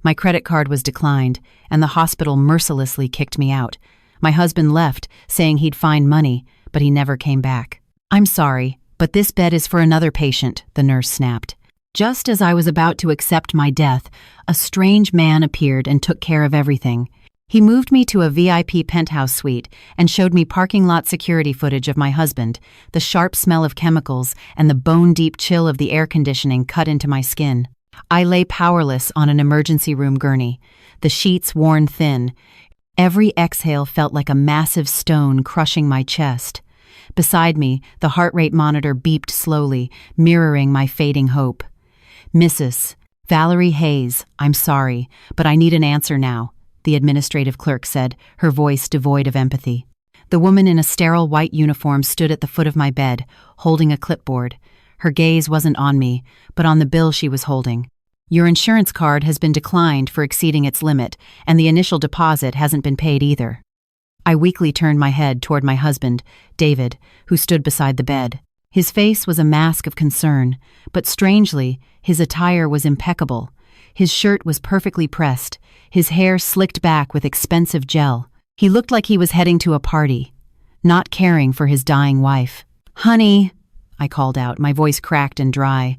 My credit card was declined, and the hospital mercilessly kicked me out. My husband left, saying he'd find money, but he never came back. "I'm sorry, but this bed is for another patient," the nurse snapped. Just as I was about to accept my death, a strange man appeared and took care of everything. He moved me to a VIP penthouse suite and showed me parking lot security footage of my husband. The sharp smell of chemicals and the bone-deep chill of the air conditioning cut into my skin. I lay powerless on an emergency room gurney, the sheets worn thin. Every exhale felt like a massive stone crushing my chest. Beside me, the heart rate monitor beeped slowly, mirroring my fading hope. "Mrs. Valerie Hayes, I'm sorry, but I need an answer now," the administrative clerk said, her voice devoid of empathy. The woman in a sterile white uniform stood at the foot of my bed, holding a clipboard. Her gaze wasn't on me, but on the bill she was holding. "Your insurance card has been declined for exceeding its limit, and the initial deposit hasn't been paid either." I weakly turned my head toward my husband, David, who stood beside the bed. His face was a mask of concern, but strangely, his attire was impeccable. His shirt was perfectly pressed, his hair slicked back with expensive gel. He looked like he was heading to a party, not caring for his dying wife. "Honey," I called out, my voice cracked and dry.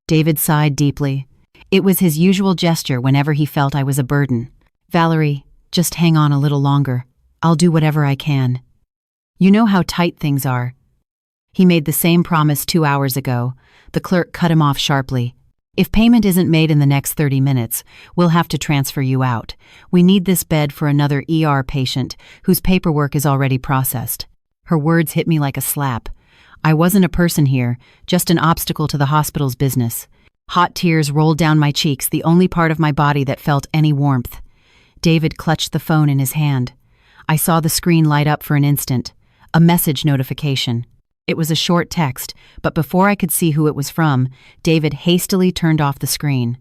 David sighed deeply. It was his usual gesture whenever he felt I was a burden. "Valerie, just hang on a little longer. I'll do whatever I can. You know how tight things are." He made the same promise 2 hours ago. The clerk cut him off sharply. "If payment isn't made in the next 30 minutes, we'll have to transfer you out. We need this bed for another ER patient whose paperwork is already processed." Her words hit me like a slap. I wasn't a person here, just an obstacle to the hospital's business. Hot tears rolled down my cheeks, the only part of my body that felt any warmth. David clutched the phone in his hand. I saw the screen light up for an instant. A message notification. It was a short text, but before I could see who it was from, David hastily turned off the screen.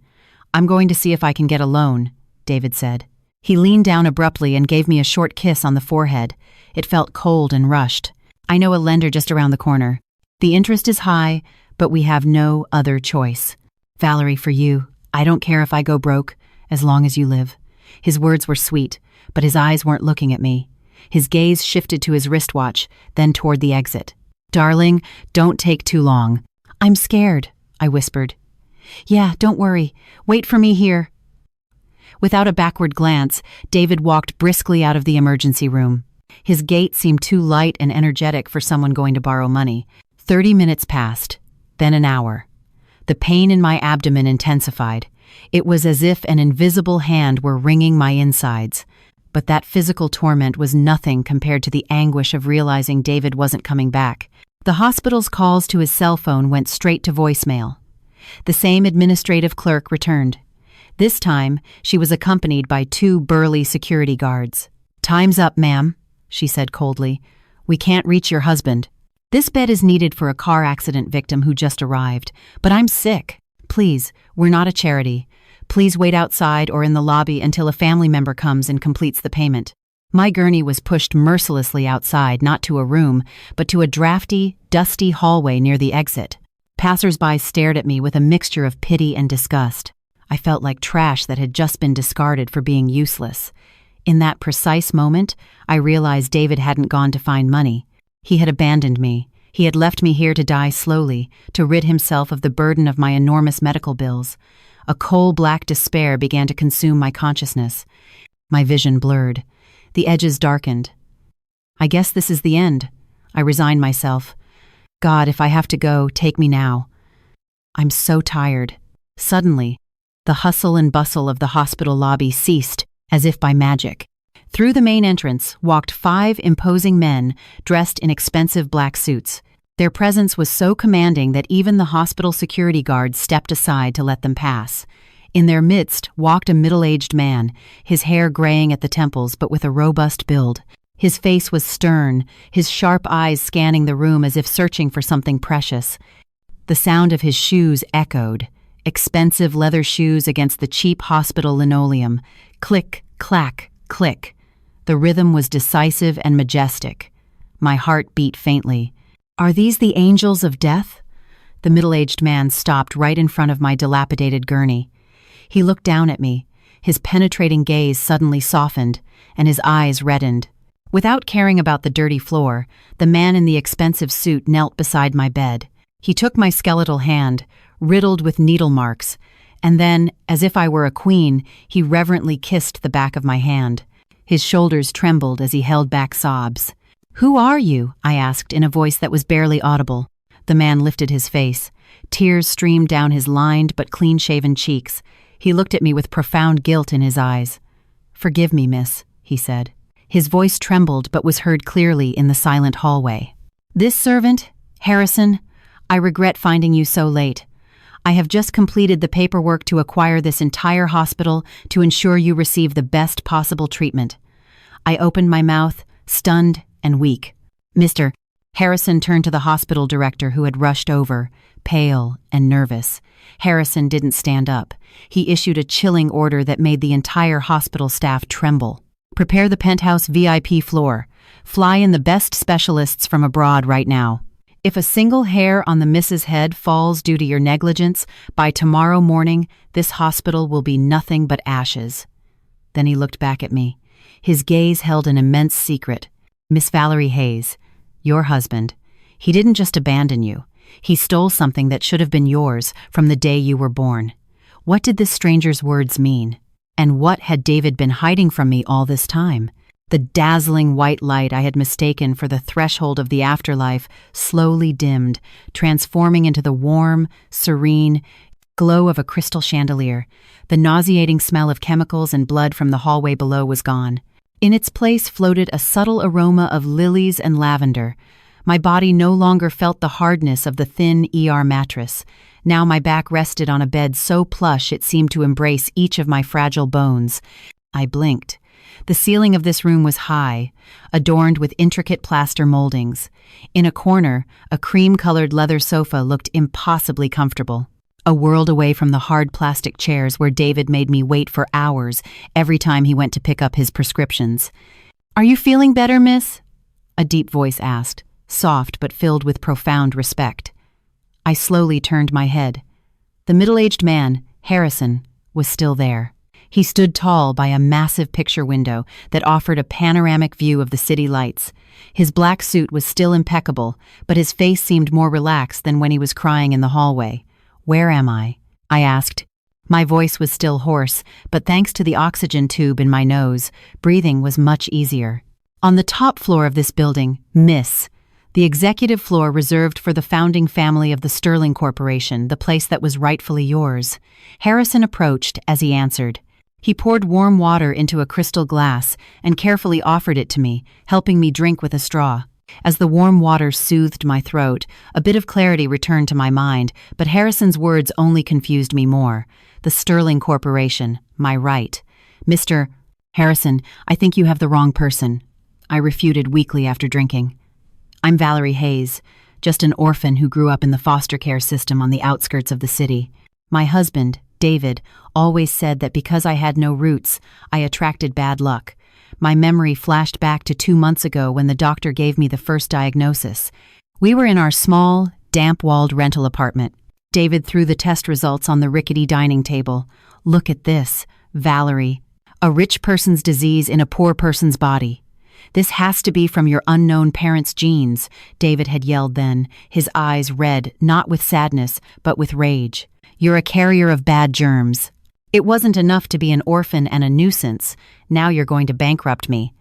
"I'm going to see if I can get a loan," David said. He leaned down abruptly and gave me a short kiss on the forehead. It felt cold and rushed. "I know a lender just around the corner. The interest is high, but we have no other choice. Valerie, for you, I don't care if I go broke, as long as you live." His words were sweet, but his eyes weren't looking at me. His gaze shifted to his wristwatch, then toward the exit. "Darling, don't take too long." "I'm scared," I whispered. "Yeah, don't worry. Wait for me here." Without a backward glance, David walked briskly out of the emergency room. His gait seemed too light and energetic for someone going to borrow money. 30 minutes passed, then an hour. The pain in my abdomen intensified. It was as if an invisible hand were wringing my insides. But that physical torment was nothing compared to the anguish of realizing David wasn't coming back. The hospital's calls to his cell phone went straight to voicemail. The same administrative clerk returned. This time, she was accompanied by 2 burly security guards. "Time's up, ma'am," she said coldly. "We can't reach your husband. This bed is needed for a car accident victim who just arrived, but I'm sick. Please, we're not a charity. Please wait outside or in the lobby until a family member comes and completes the payment." My gurney was pushed mercilessly outside, not to a room, but to a drafty, dusty hallway near the exit. Passers-by stared at me with a mixture of pity and disgust. I felt like trash that had just been discarded for being useless. In that precise moment, I realized David hadn't gone to find money. He had abandoned me. He had left me here to die slowly, to rid himself of the burden of my enormous medical bills. A coal-black despair began to consume my consciousness. My vision blurred. The edges darkened. "I guess this is the end." I resigned myself. "God, if I have to go, take me now. I'm so tired." Suddenly, the hustle and bustle of the hospital lobby ceased, as if by magic. Through the main entrance walked 5 imposing men dressed in expensive black suits. Their presence was so commanding that even the hospital security guards stepped aside to let them pass. In their midst walked a middle-aged man, his hair graying at the temples but with a robust build. His face was stern, his sharp eyes scanning the room as if searching for something precious. The sound of his shoes echoed, expensive leather shoes against the cheap hospital linoleum. Click, clack, click. The rhythm was decisive and majestic. My heart beat faintly. "Are these the angels of death?" The middle-aged man stopped right in front of my dilapidated gurney. He looked down at me, His penetrating gaze suddenly softened, and his eyes reddened. Without caring about the dirty floor, the man in the expensive suit knelt beside my bed. He took my skeletal hand, riddled with needle marks, and then, as if I were a queen, he reverently kissed the back of my hand. His shoulders trembled as he held back sobs. "Who are you?" I asked in a voice that was barely audible. The man lifted his face. Tears streamed down his lined but clean-shaven cheeks. He looked at me with profound guilt in his eyes. "Forgive me, miss," he said. His voice trembled but was heard clearly in the silent hallway. "This servant, Harrison, I regret finding you so late. I have just completed the paperwork to acquire this entire hospital to ensure you receive the best possible treatment." I opened my mouth, stunned and weak. "Mr. Harrison," turned to the hospital director who had rushed over, pale and nervous. Harrison didn't stand up. He issued a chilling order that made the entire hospital staff tremble. "Prepare the penthouse VIP floor. Fly in the best specialists from abroad right now. If a single hair on the Mrs. Head falls due to your negligence, by tomorrow morning, this hospital will be nothing but ashes." Then he looked back at me. His gaze held an immense secret. "Miss Valerie Hayes, your husband, he didn't just abandon you. He stole something that should have been yours from the day you were born." What did this stranger's words mean? And what had David been hiding from me all this time? The dazzling white light I had mistaken for the threshold of the afterlife slowly dimmed, transforming into the warm, serene glow of a crystal chandelier. The nauseating smell of chemicals and blood from the hallway below was gone. In its place floated a subtle aroma of lilies and lavender. My body no longer felt the hardness of the thin ER mattress. Now my back rested on a bed so plush it seemed to embrace each of my fragile bones. I blinked. The ceiling of this room was high, adorned with intricate plaster moldings. In a corner, a cream-colored leather sofa looked impossibly comfortable. A world away from the hard plastic chairs where David made me wait for hours every time he went to pick up his prescriptions. "Are you feeling better, miss?" a deep voice asked, soft but filled with profound respect. I slowly turned my head. The middle-aged man, Harrison, was still there. He stood tall by a massive picture window that offered a panoramic view of the city lights. His black suit was still impeccable, but his face seemed more relaxed than when he was crying in the hallway. "Where am I?" I asked. My voice was still hoarse, but thanks to the oxygen tube in my nose, breathing was much easier. "On the top floor of this building, miss. The executive floor reserved for the founding family of the Sterling Corporation, the place that was rightfully yours." Harrison approached as he answered. He poured warm water into a crystal glass and carefully offered it to me, helping me drink with a straw. As the warm water soothed my throat, a bit of clarity returned to my mind, but Harrison's words only confused me more. The Sterling Corporation, my right. "Mr. Harrison, I think you have the wrong person," I refuted weakly after drinking. "I'm Valerie Hayes, just an orphan who grew up in the foster care system on the outskirts of the city. My husband, David, always said that because I had no roots, I attracted bad luck. My memory flashed back to 2 months ago when the doctor gave me the first diagnosis. We were in our small, damp-walled rental apartment. David threw the test results on the rickety dining table. "Look at this, Valerie. A rich person's disease in a poor person's body. This has to be from your unknown parents' genes," David had yelled then, his eyes red, not with sadness, but with rage. "You're a carrier of bad germs. It wasn't enough to be an orphan and a nuisance. Now you're going to bankrupt me.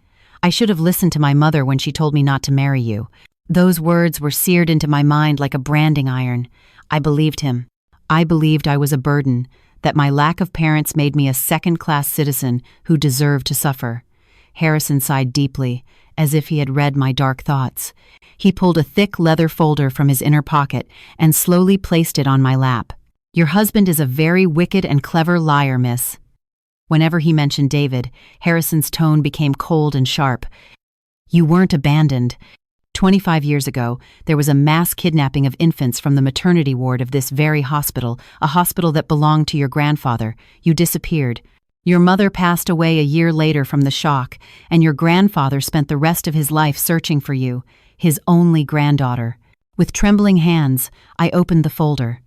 I should have listened to my mother when she told me not to marry you." Those words were seared into my mind like a branding iron. I believed him. I believed I was a burden, that my lack of parents made me a second-class citizen who deserved to suffer. Harrison sighed deeply, as if he had read my dark thoughts. He pulled a thick leather folder from his inner pocket and slowly placed it on my lap. "Your husband is a very wicked and clever liar, miss." Whenever he mentioned David, Harrison's tone became cold and sharp. "You weren't abandoned. 25 years ago, there was a mass kidnapping of infants from the maternity ward of this very hospital, a hospital that belonged to your grandfather. You disappeared. Your mother passed away a year later from the shock, and your grandfather spent the rest of his life searching for you, his only granddaughter." With trembling hands, I opened the folder.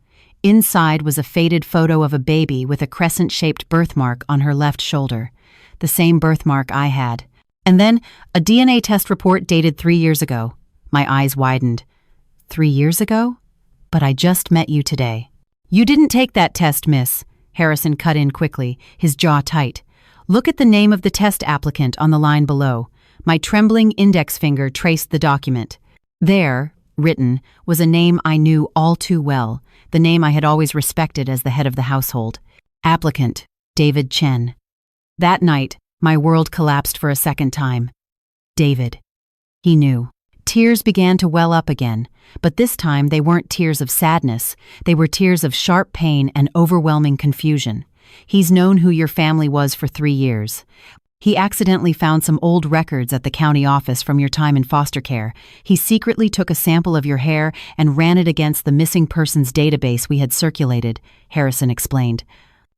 Inside was a faded photo of a baby with a crescent-shaped birthmark on her left shoulder, the same birthmark I had. And then a DNA test report dated 3 years ago. My eyes widened. 3 years ago? But I just met you today. You didn't take that test, miss. Harrison cut in quickly, his jaw tight. Look at the name of the test applicant on the line below. My trembling index finger traced the document. There, written, was a name I knew all too well, the name I had always respected as the head of the household. Applicant, David Chen. That night, my world collapsed for a second time. David. He knew. Tears began to well up again, but this time they weren't tears of sadness, they were tears of sharp pain and overwhelming confusion. He's known who your family was for 3 years. He accidentally found some old records at the county office from your time in foster care. He secretly took a sample of your hair and ran it against the missing persons database we had circulated, Harrison explained.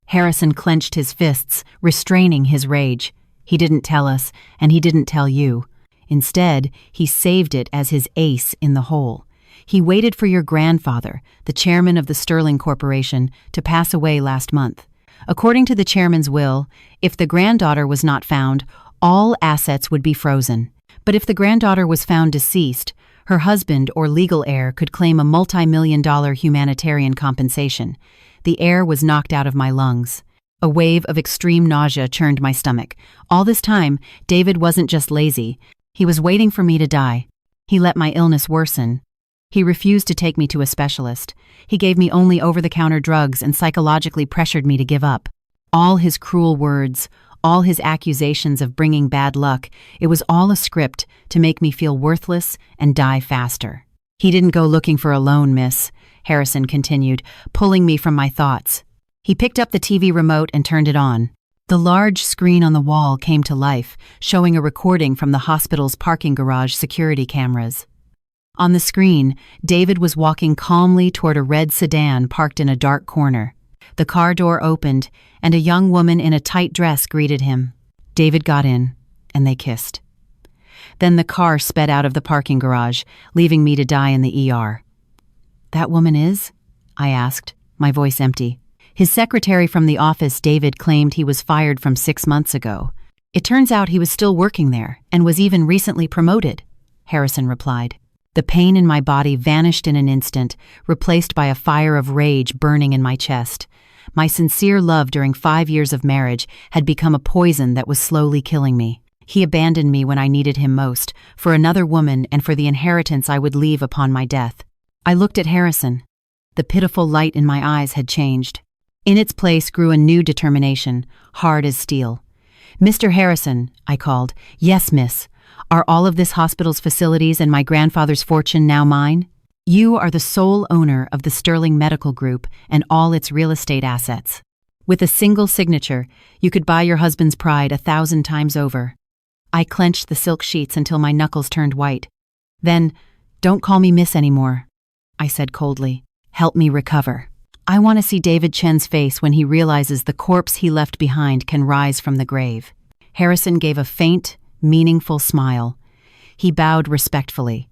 Harrison clenched his fists, restraining his rage. He didn't tell us, and he didn't tell you. Instead, he saved it as his ace in the hole. He waited for your grandfather, the chairman of the Sterling Corporation, to pass away last month. According to the chairman's will, if the granddaughter was not found, all assets would be frozen. But if the granddaughter was found deceased, her husband or legal heir could claim a multi-million-dollar humanitarian compensation. The air was knocked out of my lungs. A wave of extreme nausea churned my stomach. All this time, David wasn't just lazy. He was waiting for me to die. He let my illness worsen. He refused to take me to a specialist. He gave me only over-the-counter drugs and psychologically pressured me to give up. All his cruel words, all his accusations of bringing bad luck, it was all a script to make me feel worthless and die faster. He didn't go looking for a loan, miss, Harrison continued, pulling me from my thoughts. He picked up the TV remote and turned it on. The large screen on the wall came to life, showing a recording from the hospital's parking garage security cameras. On the screen, David was walking calmly toward a red sedan parked in a dark corner. The car door opened, and a young woman in a tight dress greeted him. David got in, and they kissed. Then the car sped out of the parking garage, leaving me to die in the ER. "That woman is?" I asked, my voice empty. His secretary from the office, David, claimed he was fired from 6 months ago. It turns out he was still working there, and was even recently promoted, Harrison replied. The pain in my body vanished in an instant, replaced by a fire of rage burning in my chest. My sincere love during 5 years of marriage had become a poison that was slowly killing me. He abandoned me when I needed him most, for another woman and for the inheritance I would leave upon my death. I looked at Harrison. The pitiful light in my eyes had changed. In its place grew a new determination, hard as steel. "Mr. Harrison," I called. "Yes, miss. Are all of this hospital's facilities and my grandfather's fortune now mine? You are the sole owner of the Sterling Medical Group and all its real estate assets. With a single signature, you could buy your husband's pride 1,000 times over." I clenched the silk sheets until my knuckles turned white. "Then, don't call me miss anymore," I said coldly. "Help me recover. I want to see David Chen's face when he realizes the corpse he left behind can rise from the grave." Harrison gave a faint, meaningful smile. He bowed respectfully.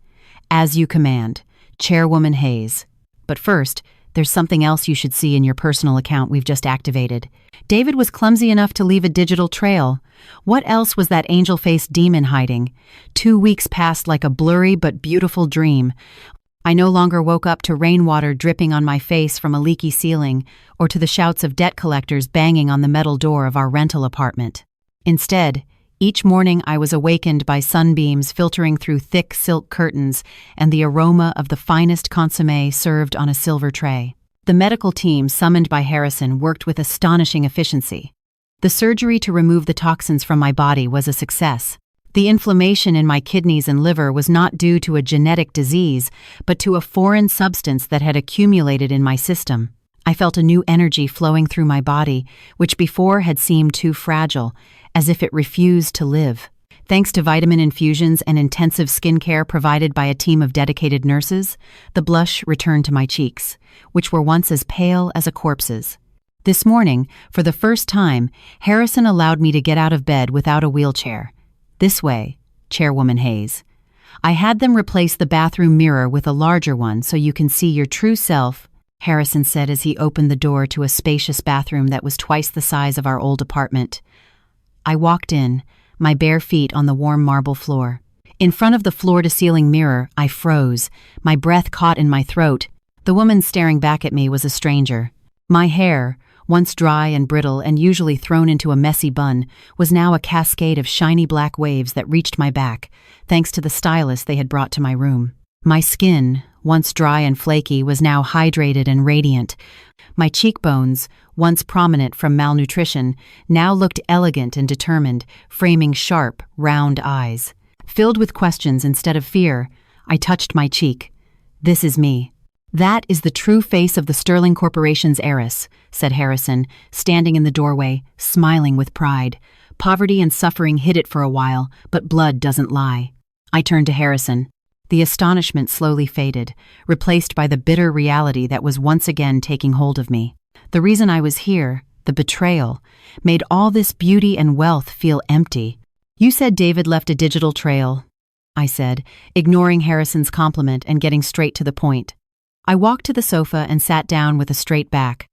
"As you command, Chairwoman Hayes. But first, there's something else you should see in your personal account we've just activated." David was clumsy enough to leave a digital trail. What else was that angel-faced demon hiding? 2 weeks passed like a blurry but beautiful dream. I no longer woke up to rainwater dripping on my face from a leaky ceiling, or to the shouts of debt collectors banging on the metal door of our rental apartment. Instead, each morning I was awakened by sunbeams filtering through thick silk curtains and the aroma of the finest consommé served on a silver tray. The medical team summoned by Harrison worked with astonishing efficiency. The surgery to remove the toxins from my body was a success. The inflammation in my kidneys and liver was not due to a genetic disease, but to a foreign substance that had accumulated in my system. I felt a new energy flowing through my body, which before had seemed too fragile, as if it refused to live. Thanks to vitamin infusions and intensive skincare provided by a team of dedicated nurses, the blush returned to my cheeks, which were once as pale as a corpse's. This morning, for the first time, Harrison allowed me to get out of bed without a wheelchair. "This way, Chairwoman Hayes. I had them replace the bathroom mirror with a larger one so you can see your true self." Harrison said as he opened the door to a spacious bathroom that was twice the size of our old apartment. I walked in, my bare feet on the warm marble floor. In front of the floor-to-ceiling mirror, I froze, my breath caught in my throat. The woman staring back at me was a stranger. My hair, once dry and brittle and usually thrown into a messy bun, was now a cascade of shiny black waves that reached my back, thanks to the stylist they had brought to my room. My skin, once dry and flaky, was now hydrated and radiant. My cheekbones, once prominent from malnutrition, now looked elegant and determined, framing sharp, round eyes. Filled with questions instead of fear, I touched my cheek. "This is me." "That is the true face of the Sterling Corporation's heiress," said Harrison, standing in the doorway, smiling with pride. "Poverty and suffering hid it for a while, but blood doesn't lie." I turned to Harrison. The astonishment slowly faded, replaced by the bitter reality that was once again taking hold of me. The reason I was here, the betrayal, made all this beauty and wealth feel empty. "You said David left a digital trail," I said, ignoring Harrison's compliment and getting straight to the point. I walked to the sofa and sat down with a straight back,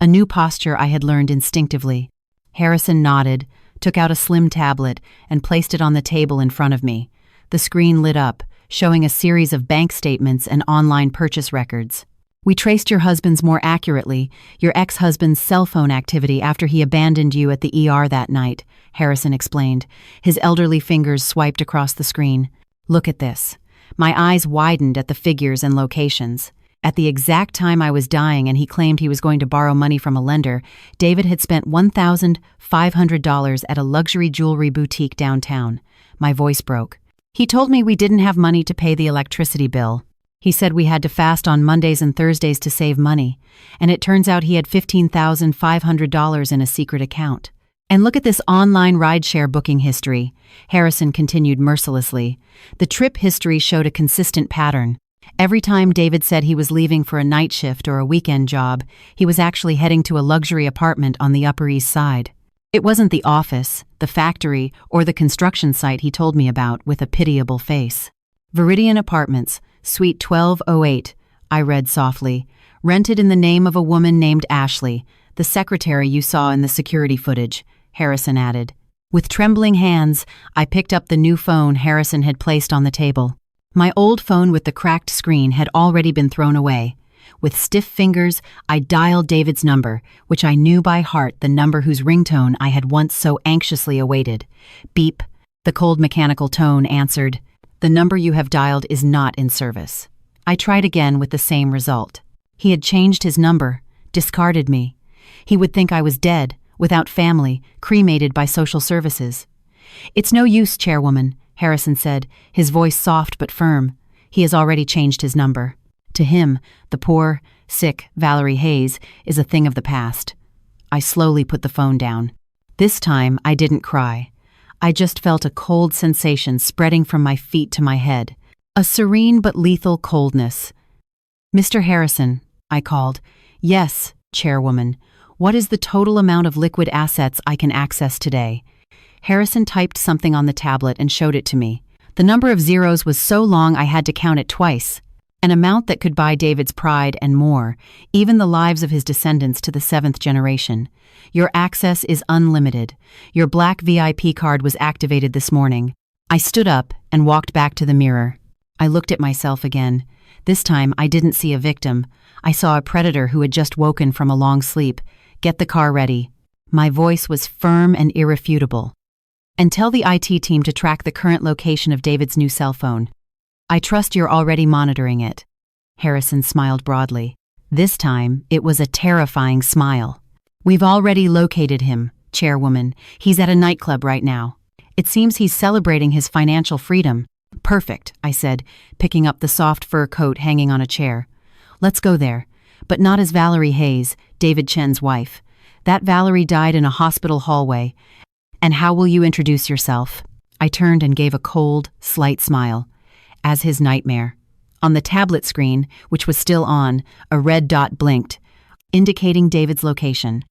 a new posture I had learned instinctively. Harrison nodded, took out a slim tablet, and placed it on the table in front of me. The screen lit up, showing a series of bank statements and online purchase records. "We traced your husband's more accurately, your ex-husband's cell phone activity after he abandoned you at the ER that night," Harrison explained. His elderly fingers swiped across the screen. "Look at this." My eyes widened at the figures and locations. At the exact time I was dying and he claimed he was going to borrow money from a lender, David had spent $1,500 at a luxury jewelry boutique downtown. My voice broke. "He told me we didn't have money to pay the electricity bill. He said we had to fast on Mondays and Thursdays to save money, and it turns out he had $15,500 in a secret account. And look at this online rideshare booking history," Harrison continued mercilessly. The trip history showed a consistent pattern. Every time David said he was leaving for a night shift or a weekend job, he was actually heading to a luxury apartment on the Upper East Side. It wasn't the office, the factory, or the construction site he told me about with a pitiable face. "Viridian Apartments, Suite 1208, I read softly. "Rented in the name of a woman named Ashley, the secretary you saw in the security footage," Harrison added. With trembling hands, I picked up the new phone Harrison had placed on the table. My old phone with the cracked screen had already been thrown away. With stiff fingers, I dialed David's number, which I knew by heart, the number whose ringtone I had once so anxiously awaited. Beep. The cold mechanical tone answered. "The number you have dialed is not in service." I tried again with the same result. He had changed his number, discarded me. He would think I was dead, without family, cremated by social services. "It's no use, Chairwoman," Harrison said, his voice soft but firm. "He has already changed his number. To him, the poor, sick Valerie Hayes is a thing of the past." I slowly put the phone down. This time, I didn't cry. I just felt a cold sensation spreading from my feet to my head. A serene but lethal coldness. "Mr. Harrison," I called. "Yes, Chairwoman. What is the total amount of liquid assets I can access today?" Harrison typed something on the tablet and showed it to me. The number of zeros was so long I had to count it twice. An amount that could buy David's pride and more, even the lives of his descendants to the 7th generation. "Your access is unlimited. Your black VIP card was activated this morning." I stood up and walked back to the mirror. I looked at myself again. This time I didn't see a victim. I saw a predator who had just woken from a long sleep. "Get the car ready." My voice was firm and irrefutable. "And tell the IT team to track the current location of David's new cell phone. I trust you're already monitoring it." Harrison smiled broadly. This time, it was a terrifying smile. "We've already located him, Chairwoman. He's at a nightclub right now. It seems he's celebrating his financial freedom." "Perfect," I said, picking up the soft fur coat hanging on a chair. "Let's go there. But not as Valerie Hayes, David Chen's wife. That Valerie died in a hospital hallway. And how will you introduce yourself?" I turned and gave a cold, slight smile. "As his nightmare." On the tablet screen, which was still on, a red dot blinked, indicating David's location.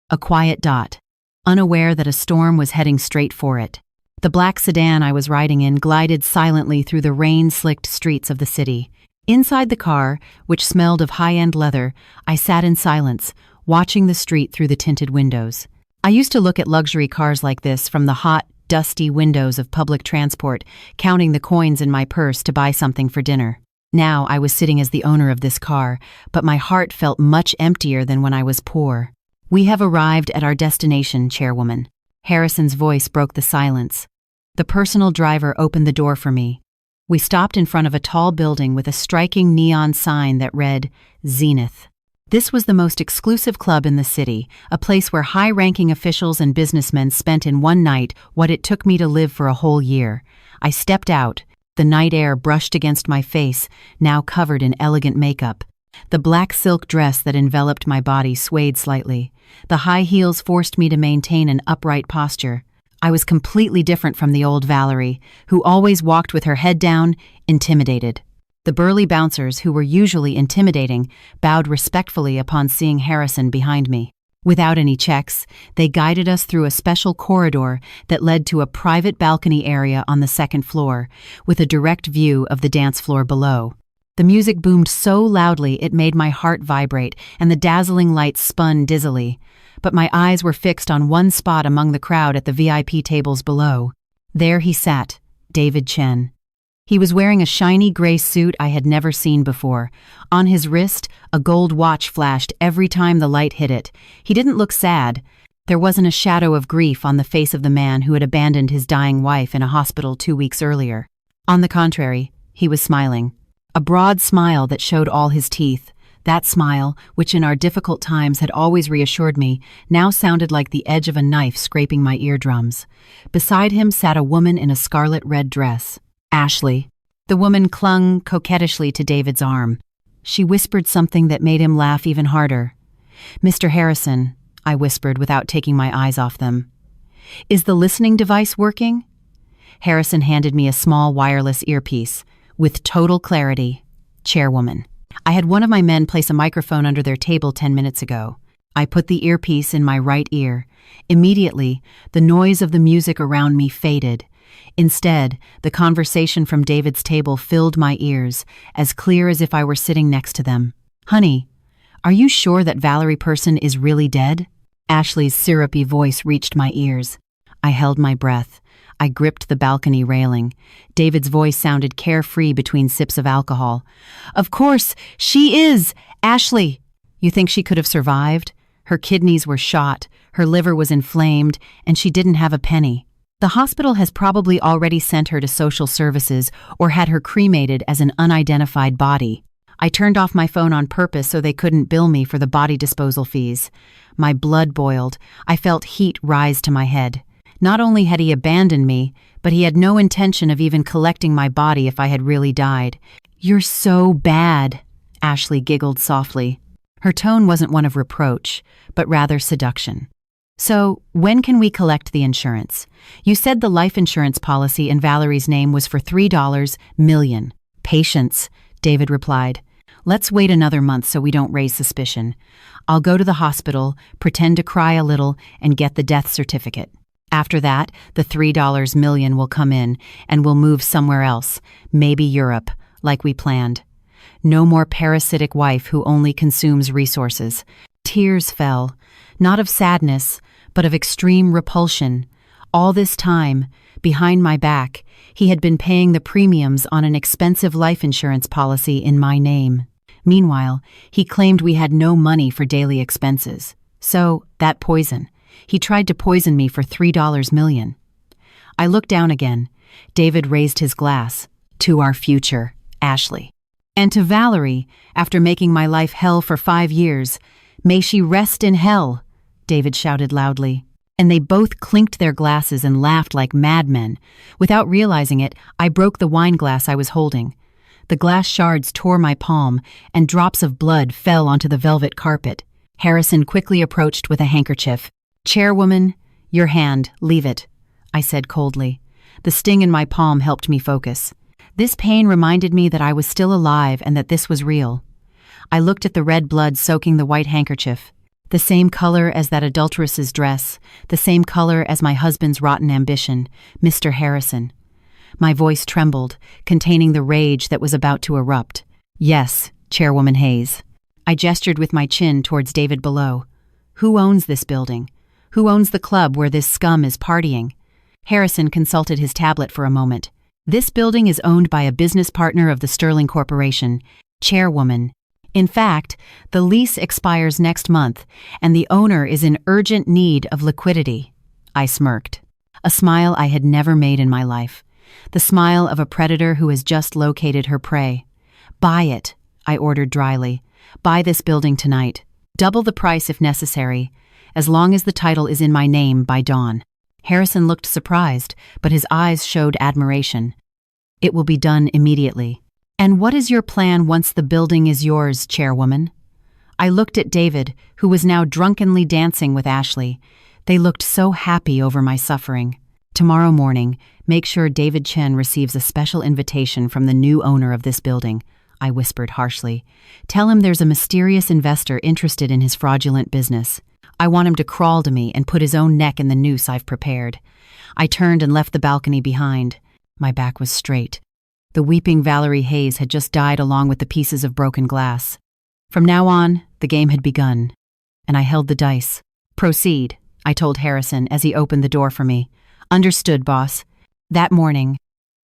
A quiet dot, unaware that a storm was heading straight for it. The black sedan I was riding in glided silently through the rain-slicked streets of the city. Inside the car, which smelled of high-end leather, I sat in silence, watching the street through the tinted windows. I used to look at luxury cars like this from the hot, dusty windows of public transport, counting the coins in my purse to buy something for dinner. Now I was sitting as the owner of this car, but my heart felt much emptier than when I was poor. "We have arrived at our destination, Chairwoman." Harrison's voice broke the silence. The personal driver opened the door for me. We stopped in front of a tall building with a striking neon sign that read, Zenith. This was the most exclusive club in the city, a place where high-ranking officials and businessmen spent in one night what it took me to live for a whole year. I stepped out. The night air brushed against my face, now covered in elegant makeup. The black silk dress that enveloped my body swayed slightly. The high heels forced me to maintain an upright posture. I was completely different from the old Valerie, who always walked with her head down, intimidated. The burly bouncers, who were usually intimidating, bowed respectfully upon seeing Harrison behind me. Without any checks, they guided us through a special corridor that led to a private balcony area on the second floor, with a direct view of the dance floor below. The music boomed so loudly it made my heart vibrate, and the dazzling lights spun dizzily. But my eyes were fixed on one spot among the crowd at the VIP tables below. There he sat, David Chen. He was wearing a shiny gray suit I had never seen before. On his wrist, a gold watch flashed every time the light hit it. He didn't look sad. There wasn't a shadow of grief on the face of the man who had abandoned his dying wife in a hospital 2 weeks earlier. On the contrary, he was smiling. A broad smile that showed all his teeth. That smile, which in our difficult times had always reassured me, now sounded like the edge of a knife scraping my eardrums. Beside him sat a woman in a scarlet-red dress. Ashley. The woman clung coquettishly to David's arm. She whispered something that made him laugh even harder. "Mr. Harrison," I whispered without taking my eyes off them. "Is the listening device working?" Harrison handed me a small wireless earpiece. "With total clarity, Chairwoman." I had one of my men place a microphone under their table 10 minutes ago. I put the earpiece in my right ear. Immediately, the noise of the music around me faded. Instead, the conversation from David's table filled my ears, as clear as if I were sitting next to them. "Honey, are you sure that Valerie Person is really dead?" Ashley's syrupy voice reached my ears. I held my breath. I gripped the balcony railing. David's voice sounded carefree between sips of alcohol. "Of course, she is! Ashley! You think she could have survived? Her kidneys were shot, her liver was inflamed, and she didn't have a penny. The hospital has probably already sent her to social services or had her cremated as an unidentified body. I turned off my phone on purpose so they couldn't bill me for the body disposal fees. My blood boiled. I felt heat rise to my head. Not only had he abandoned me, but he had no intention of even collecting my body if I had really died. "You're so bad," Ashley giggled softly. Her tone wasn't one of reproach, but rather seduction. "So, when can we collect the insurance? You said the life insurance policy in Valerie's name was for $3 million. Patience," David replied. "Let's wait another month so we don't raise suspicion. I'll go to the hospital, pretend to cry a little, and get the death certificate. After that, the $3 million will come in, and we'll move somewhere else, maybe Europe, like we planned. No more parasitic wife who only consumes resources." Tears fell, not of sadness, but of extreme repulsion. All this time, behind my back, he had been paying the premiums on an expensive life insurance policy in my name. Meanwhile, he claimed we had no money for daily expenses. So, that poison. He tried to poison me for $3 million. I looked down again. David raised his glass. "To our future, Ashley. And to Valerie, after making my life hell for 5 years. May she rest in hell," David shouted loudly. And they both clinked their glasses and laughed like madmen. Without realizing it, I broke the wine glass I was holding. The glass shards tore my palm, and drops of blood fell onto the velvet carpet. Harrison quickly approached with a handkerchief. "Chairwoman, your hand, leave it," I said coldly. The sting in my palm helped me focus. This pain reminded me that I was still alive and that this was real. I looked at the red blood soaking the white handkerchief. The same color as that adulteress's dress, the same color as my husband's rotten ambition, Mr. Harrison. My voice trembled, containing the rage that was about to erupt. Yes, Chairwoman Hayes. I gestured with my chin towards David below. Who owns this building? Who owns the club where this scum is partying? Harrison consulted his tablet for a moment. This building is owned by a business partner of the Sterling Corporation, Chairwoman. In fact, the lease expires next month, and the owner is in urgent need of liquidity. I smirked. A smile I had never made in my life. The smile of a predator who has just located her prey. Buy it, I ordered dryly. Buy this building tonight. Double the price if necessary, as long as the title is in my name by dawn. Harrison looked surprised, but his eyes showed admiration. It will be done immediately. And what is your plan once the building is yours, Chairwoman? I looked at David, who was now drunkenly dancing with Ashley. They looked so happy over my suffering. Tomorrow morning, make sure David Chen receives a special invitation from the new owner of this building, I whispered harshly. Tell him there's a mysterious investor interested in his fraudulent business. I want him to crawl to me and put his own neck in the noose I've prepared. I turned and left the balcony behind. My back was straight. The weeping Valerie Hayes had just died along with the pieces of broken glass. From now on, the game had begun, and I held the dice. Proceed, I told Harrison as he opened the door for me. Understood, boss. That morning,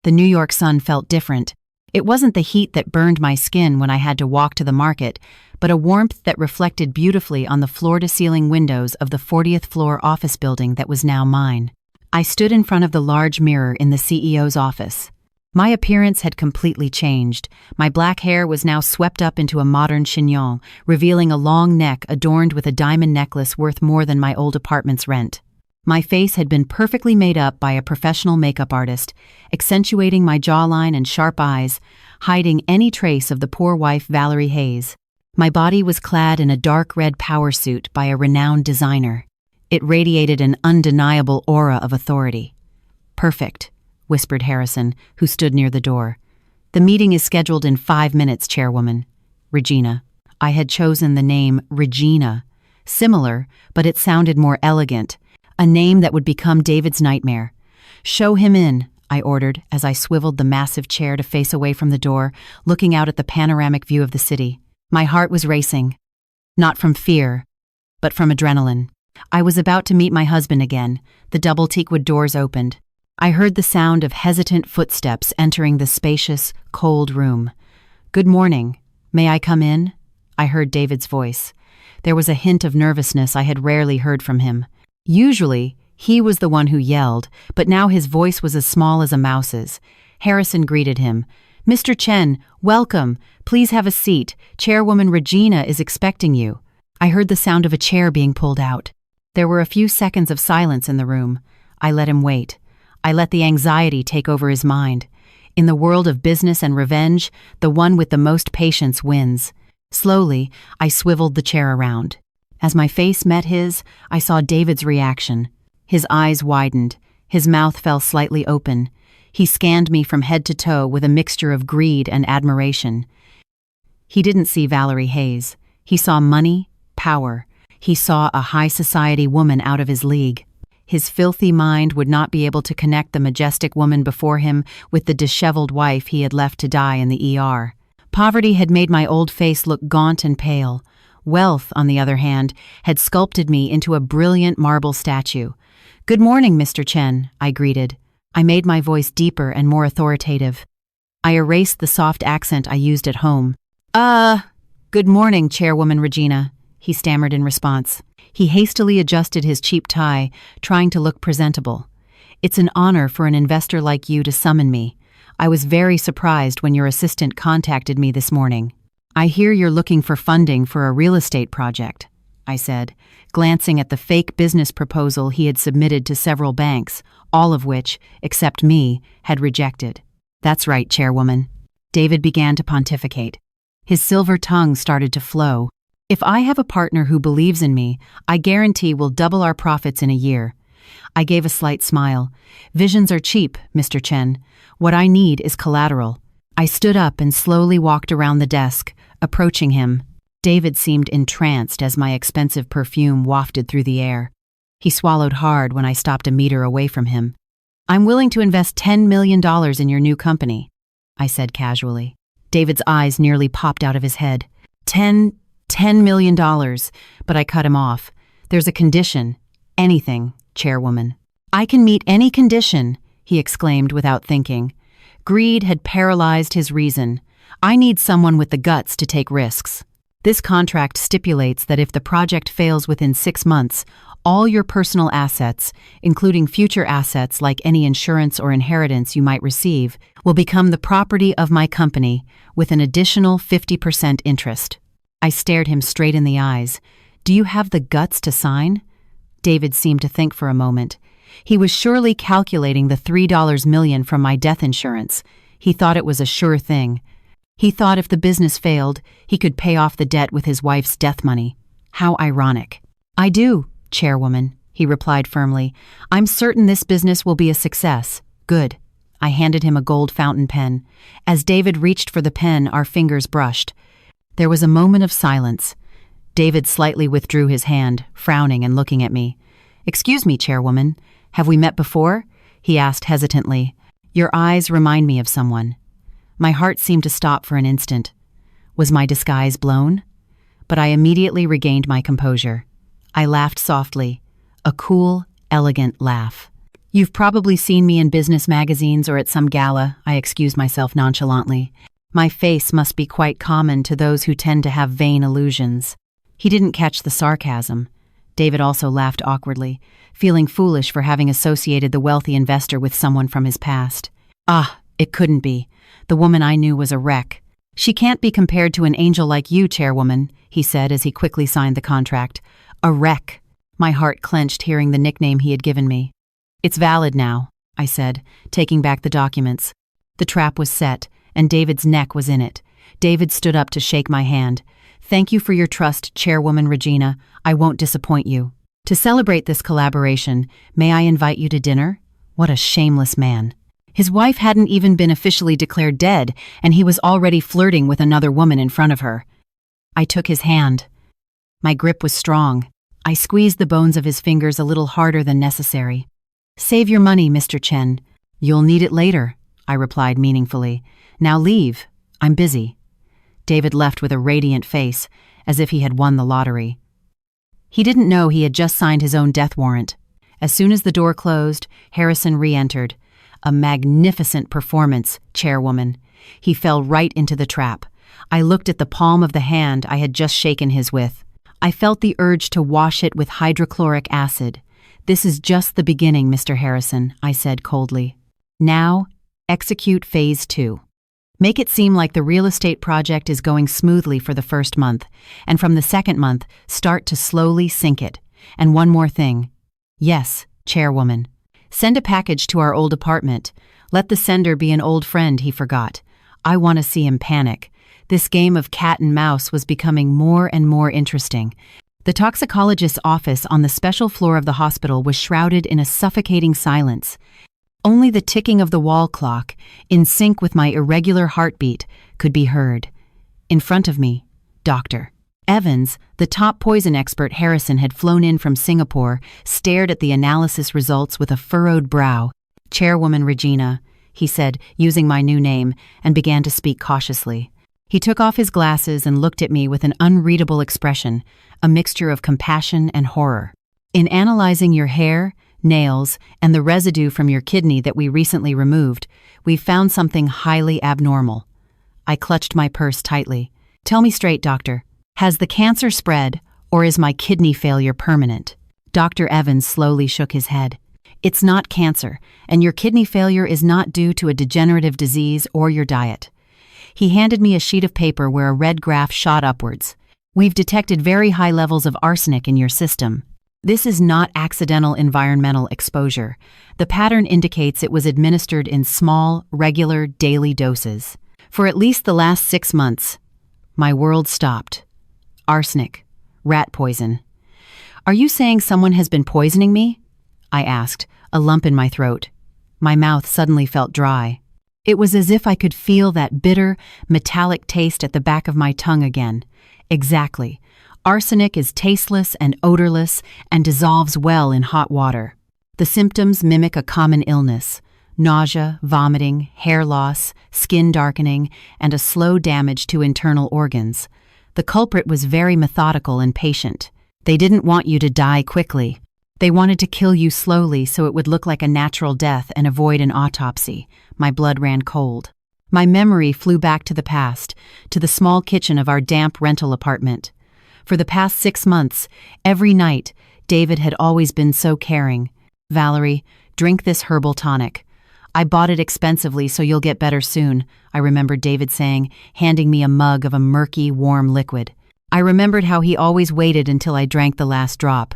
the New York sun felt different. It wasn't the heat that burned my skin when I had to walk to the market, but a warmth that reflected beautifully on the floor-to-ceiling windows of the 40th floor office building that was now mine. I stood in front of the large mirror in the CEO's office. My appearance had completely changed. My black hair was now swept up into a modern chignon, revealing a long neck adorned with a diamond necklace worth more than my old apartment's rent. My face had been perfectly made up by a professional makeup artist, accentuating my jawline and sharp eyes, hiding any trace of the poor wife Valerie Hayes. My body was clad in a dark red power suit by a renowned designer. It radiated an undeniable aura of authority. Perfect, whispered Harrison, who stood near the door. The meeting is scheduled in 5 minutes, Chairwoman. Regina. I had chosen the name Regina. Similar, but it sounded more elegant. A name that would become David's nightmare. Show him in, I ordered as I swiveled the massive chair to face away from the door, looking out at the panoramic view of the city. My heart was racing. Not from fear, but from adrenaline. I was about to meet my husband again. The double teakwood doors opened. I heard the sound of hesitant footsteps entering the spacious, cold room. Good morning. May I come in? I heard David's voice. There was a hint of nervousness I had rarely heard from him. Usually, he was the one who yelled, but now his voice was as small as a mouse's. Harrison greeted him. Mr. Chen, welcome. Please have a seat. Chairwoman Regina is expecting you. I heard the sound of a chair being pulled out. There were a few seconds of silence in the room. I let him wait. I let the anxiety take over his mind. In the world of business and revenge, the one with the most patience wins. Slowly, I swiveled the chair around. As my face met his, I saw David's reaction. His eyes widened. His mouth fell slightly open. He scanned me from head to toe with a mixture of greed and admiration. He didn't see Valerie Hayes. He saw money, power. He saw a high society woman out of his league. His filthy mind would not be able to connect the majestic woman before him with the disheveled wife he had left to die in the ER. Poverty had made my old face look gaunt and pale. Wealth, on the other hand, had sculpted me into a brilliant marble statue. Good morning, Mr. Chen, I greeted. I made my voice deeper and more authoritative. I erased the soft accent I used at home. Good morning, Chairwoman Regina, he stammered in response. He hastily adjusted his cheap tie, trying to look presentable. It's an honor for an investor like you to summon me. I was very surprised when your assistant contacted me this morning. I hear you're looking for funding for a real estate project, I said, glancing at the fake business proposal he had submitted to several banks, all of which, except me, had rejected. That's right, Chairwoman. David began to pontificate. His silver tongue started to flow. If I have a partner who believes in me, I guarantee we'll double our profits in a year. I gave a slight smile. Visions are cheap, Mr. Chen. What I need is collateral. I stood up and slowly walked around the desk, approaching him. David seemed entranced as my expensive perfume wafted through the air. He swallowed hard when I stopped a meter away from him. I'm willing to invest $10 million in your new company, I said casually. David's eyes nearly popped out of his head. $10 million, but I cut him off. There's a condition. Anything, chairwoman. I can meet any condition, he exclaimed without thinking. Greed had paralyzed his reason. I need someone with the guts to take risks. This contract stipulates that if the project fails within 6 months, all your personal assets, including future assets like any insurance or inheritance you might receive, will become the property of my company with an additional 50% interest. I stared him straight in the eyes. Do you have the guts to sign? David seemed to think for a moment. He was surely calculating the $3 million from my death insurance. He thought it was a sure thing. He thought if the business failed, he could pay off the debt with his wife's death money. How ironic. I do, chairwoman, he replied firmly. I'm certain this business will be a success. Good. I handed him a gold fountain pen. As David reached for the pen, our fingers brushed. There was a moment of silence. David slightly withdrew his hand, frowning and looking at me. Excuse me, chairwoman. Have we met before? He asked hesitantly. Your eyes remind me of someone. My heart seemed to stop for an instant. Was my disguise blown? But I immediately regained my composure. I laughed softly, a cool, elegant laugh. You've probably seen me in business magazines or at some gala, I excused myself nonchalantly. My face must be quite common to those who tend to have vain illusions. He didn't catch the sarcasm. David also laughed awkwardly, feeling foolish for having associated the wealthy investor with someone from his past. Ah, it couldn't be. The woman I knew was a wreck. She can't be compared to an angel like you, chairwoman, he said as he quickly signed the contract. A wreck. My heart clenched hearing the nickname he had given me. It's valid now, I said, taking back the documents. The trap was set, and David's neck was in it. David stood up to shake my hand. Thank you for your trust, Chairwoman Regina. I won't disappoint you. To celebrate this collaboration, may I invite you to dinner? What a shameless man. His wife hadn't even been officially declared dead, and he was already flirting with another woman in front of her. I took his hand. My grip was strong. I squeezed the bones of his fingers a little harder than necessary. Save your money, Mr. Chen. You'll need it later, I replied meaningfully. Now leave. I'm busy. David left with a radiant face, as if he had won the lottery. He didn't know he had just signed his own death warrant. As soon as the door closed, Harrison re-entered. A magnificent performance, chairwoman. He fell right into the trap. I looked at the palm of the hand I had just shaken his with. I felt the urge to wash it with hydrochloric acid. This is just the beginning, Mr. Harrison, I said coldly. Now, execute phase 2. Make it seem like the real estate project is going smoothly for the first month, and from the second month, start to slowly sink it. And one more thing. Yes, chairwoman. Send a package to our old apartment. Let the sender be an old friend he forgot. I want to see him panic. This game of cat and mouse was becoming more and more interesting. The toxicologist's office on the special floor of the hospital was shrouded in a suffocating silence. Only the ticking of the wall clock, in sync with my irregular heartbeat, could be heard. In front of me, Dr. Evans, the top poison expert Harrison had flown in from Singapore, stared at the analysis results with a furrowed brow. Chairwoman Regina, he said, using my new name, and began to speak cautiously. He took off his glasses and looked at me with an unreadable expression, a mixture of compassion and horror. In analyzing your hair, nails, and the residue from your kidney that we recently removed, we found something highly abnormal. I clutched my purse tightly. Tell me straight, doctor. Has the cancer spread, or is my kidney failure permanent? Dr. Evans slowly shook his head. It's not cancer, and your kidney failure is not due to a degenerative disease or your diet. He handed me a sheet of paper where a red graph shot upwards. We've detected very high levels of arsenic in your system. This is not accidental environmental exposure. The pattern indicates it was administered in small, regular, daily doses. For at least the last 6 months, my world stopped. Arsenic. Rat poison. Are you saying someone has been poisoning me? I asked, a lump in my throat. My mouth suddenly felt dry. It was as if I could feel that bitter, metallic taste at the back of my tongue again. Exactly. Arsenic is tasteless and odorless and dissolves well in hot water. The symptoms mimic a common illness. nausea, vomiting, hair loss, skin darkening, and a slow damage to internal organs. The culprit was very methodical and patient. They didn't want you to die quickly. They wanted to kill you slowly so it would look like a natural death and avoid an autopsy. My blood ran cold. My memory flew back to the past, to the small kitchen of our damp rental apartment. For the past 6 months, every night, David had always been so caring. "Valerie, drink this herbal tonic. I bought it expensively so you'll get better soon," I remembered David saying, handing me a mug of a murky, warm liquid. I remembered how he always waited until I drank the last drop.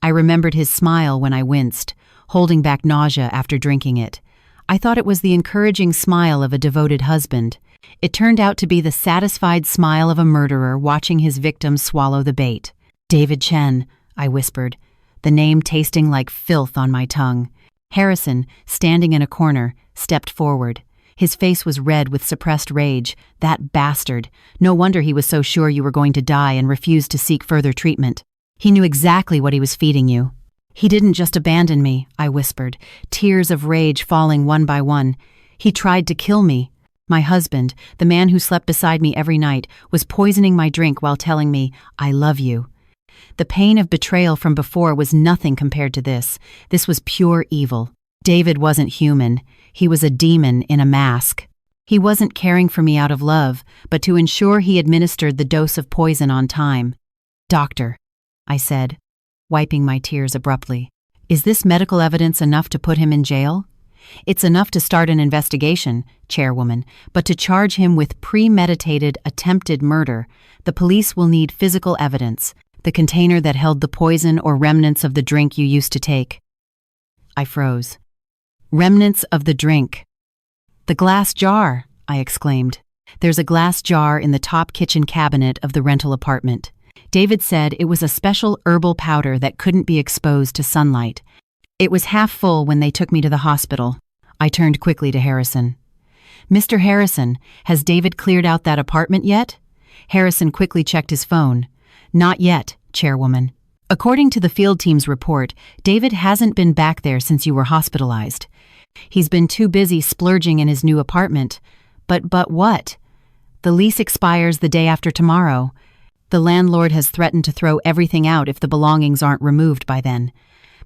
I remembered his smile when I winced, holding back nausea after drinking it. I thought it was the encouraging smile of a devoted husband. It turned out to be the satisfied smile of a murderer watching his victim swallow the bait. "David Chen," I whispered, the name tasting like filth on my tongue. Harrison, standing in a corner, stepped forward. His face was red with suppressed rage. "That bastard. No wonder he was so sure you were going to die and refused to seek further treatment. He knew exactly what he was feeding you." "He didn't just abandon me," I whispered, tears of rage falling one by one. "He tried to kill me. My husband, the man who slept beside me every night, was poisoning my drink while telling me, 'I love you.' The pain of betrayal from before was nothing compared to this. This was pure evil. David wasn't human. He was a demon in a mask. He wasn't caring for me out of love, but to ensure he administered the dose of poison on time. "Doctor," I said, wiping my tears abruptly, "is this medical evidence enough to put him in jail?" "It's enough to start an investigation, Chairwoman, but to charge him with premeditated, attempted murder, the police will need physical evidence, the container that held the poison or remnants of the drink you used to take." I froze. "Remnants of the drink." "The glass jar," I exclaimed. "There's a glass jar in the top kitchen cabinet of the rental apartment. David said it was a special herbal powder that couldn't be exposed to sunlight. It was half full when they took me to the hospital." I turned quickly to Harrison. "Mr. Harrison, has David cleared out that apartment yet?" Harrison quickly checked his phone. "Not yet, Chairwoman. According to the field team's report, David hasn't been back there since you were hospitalized. He's been too busy splurging in his new apartment. But what? The lease expires the day after tomorrow. The landlord has threatened to throw everything out if the belongings aren't removed by then."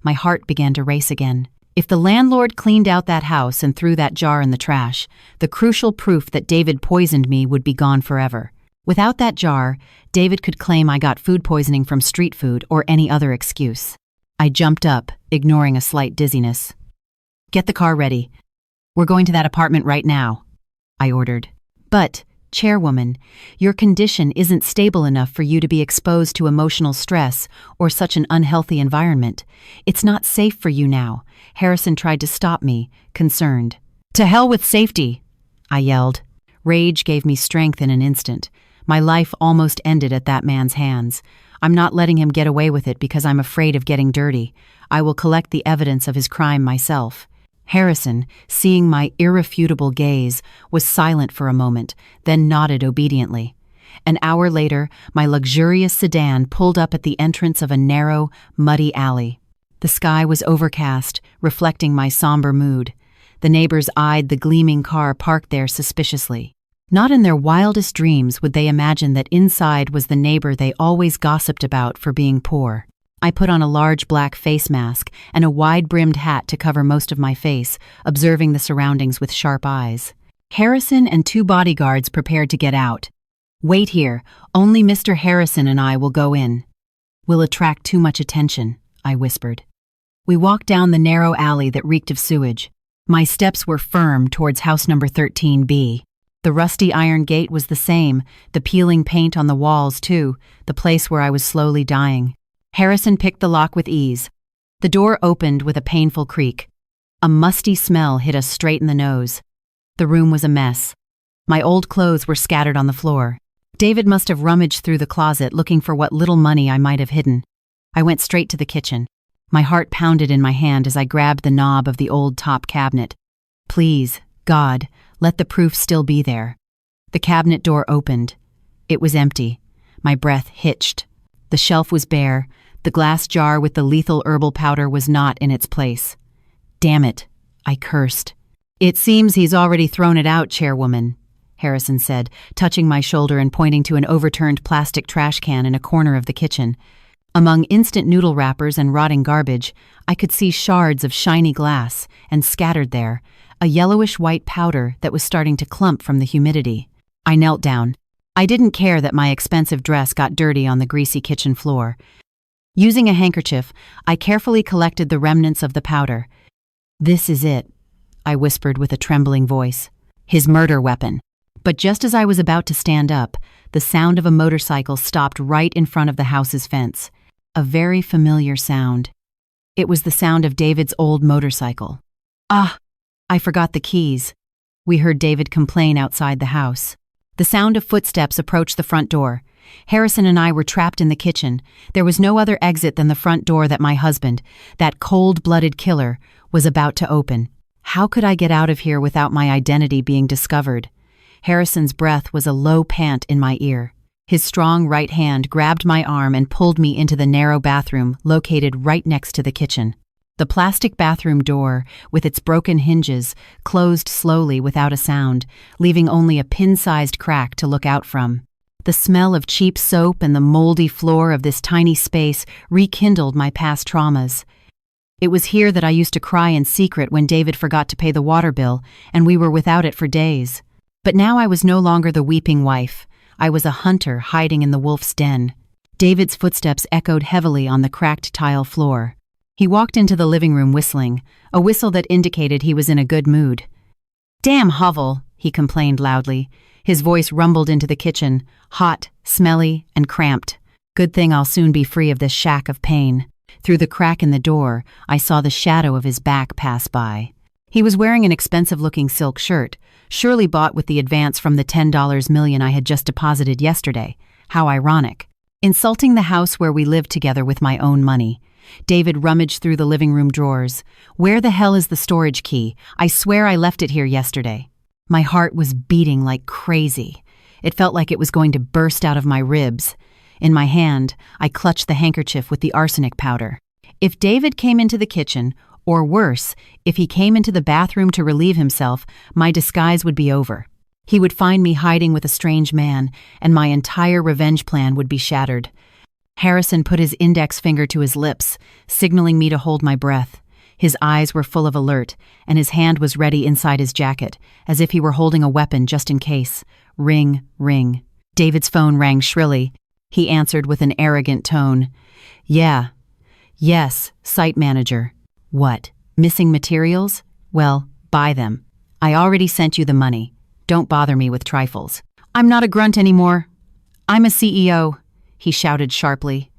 My heart began to race again. If the landlord cleaned out that house and threw that jar in the trash, the crucial proof that David poisoned me would be gone forever. Without that jar, David could claim I got food poisoning from street food or any other excuse. I jumped up, ignoring a slight dizziness. "Get the car ready. We're going to that apartment right now," I ordered. "But, Chairwoman, your condition isn't stable enough for you to be exposed to emotional stress or such an unhealthy environment. It's not safe for you now." Harrison tried to stop me, concerned. "To hell with safety," I yelled. Rage gave me strength in an instant. My life almost ended at that man's hands. I'm not letting him get away with it because I'm afraid of getting dirty. I will collect the evidence of his crime myself. Harrison, seeing my irrefutable gaze, was silent for a moment, then nodded obediently. An hour later, my luxurious sedan pulled up at the entrance of a narrow, muddy alley. The sky was overcast, reflecting my somber mood. The neighbors eyed the gleaming car parked there suspiciously. Not in their wildest dreams would they imagine that inside was the neighbor they always gossiped about for being poor. I put on a large black face mask and a wide-brimmed hat to cover most of my face, observing the surroundings with sharp eyes. Harrison and 2 bodyguards prepared to get out. "Wait here. Only Mr. Harrison and I will go in." "We'll attract too much attention," I whispered. We walked down the narrow alley that reeked of sewage. My steps were firm towards house number 13B. The rusty iron gate was the same, the peeling paint on the walls too, the place where I was slowly dying. Harrison picked the lock with ease. The door opened with a painful creak. A musty smell hit us straight in the nose. The room was a mess. My old clothes were scattered on the floor. David must have rummaged through the closet looking for what little money I might have hidden. I went straight to the kitchen. My heart pounded in my hand as I grabbed the knob of the old top cabinet. Please, God, let the proof still be there. The cabinet door opened. It was empty. My breath hitched. The shelf was bare. The glass jar with the lethal herbal powder was not in its place. Damn it, I cursed. It seems he's already thrown it out, Chairwoman, Harrison said, touching my shoulder and pointing to an overturned plastic trash can in a corner of the kitchen. Among instant noodle wrappers and rotting garbage, I could see shards of shiny glass, and scattered there, a yellowish-white powder that was starting to clump from the humidity. I knelt down. I didn't care that my expensive dress got dirty on the greasy kitchen floor. Using a handkerchief, I carefully collected the remnants of the powder. "This is it," I whispered with a trembling voice. "His murder weapon." But just as I was about to stand up, the sound of a motorcycle stopped right in front of the house's fence. A very familiar sound. It was the sound of David's old motorcycle. "Ah, I forgot the keys," we heard David complain outside the house. The sound of footsteps approached the front door. Harrison and I were trapped in the kitchen. There was no other exit than the front door that my husband, that cold-blooded killer, was about to open. How could I get out of here without my identity being discovered? Harrison's breath was a low pant in my ear. His strong right hand grabbed my arm and pulled me into the narrow bathroom located right next to the kitchen. The plastic bathroom door, with its broken hinges, closed slowly without a sound, leaving only a pin-sized crack to look out from. The smell of cheap soap and the moldy floor of this tiny space rekindled my past traumas. It was here that I used to cry in secret when David forgot to pay the water bill, and we were without it for days. But now I was no longer the weeping wife. I was a hunter hiding in the wolf's den. David's footsteps echoed heavily on the cracked tile floor. He walked into the living room whistling, a whistle that indicated he was in a good mood. "Damn hovel," he complained loudly. His voice rumbled into the kitchen, hot, smelly, and cramped. "Good thing I'll soon be free of this shack of pain." Through the crack in the door, I saw the shadow of his back pass by. He was wearing an expensive-looking silk shirt, surely bought with the advance from the $10 million I had just deposited yesterday. How ironic. Insulting the house where we lived together with my own money. David rummaged through the living room drawers. "Where the hell is the storage key? I swear I left it here yesterday." My heart was beating like crazy. It felt like it was going to burst out of my ribs. In my hand, I clutched the handkerchief with the arsenic powder. If David came into the kitchen, or worse, if he came into the bathroom to relieve himself, my disguise would be over. He would find me hiding with a strange man, and my entire revenge plan would be shattered. Harrison put his index finger to his lips, signaling me to hold my breath. His eyes were full of alert, and his hand was ready inside his jacket, as if he were holding a weapon just in case. Ring, ring. David's phone rang shrilly. He answered with an arrogant tone. "Yeah. Yes, site manager. What? Missing materials? Well, buy them. I already sent you the money. Don't bother me with trifles." "I'm not a grunt anymore. I'm a CEO," he shouted sharply.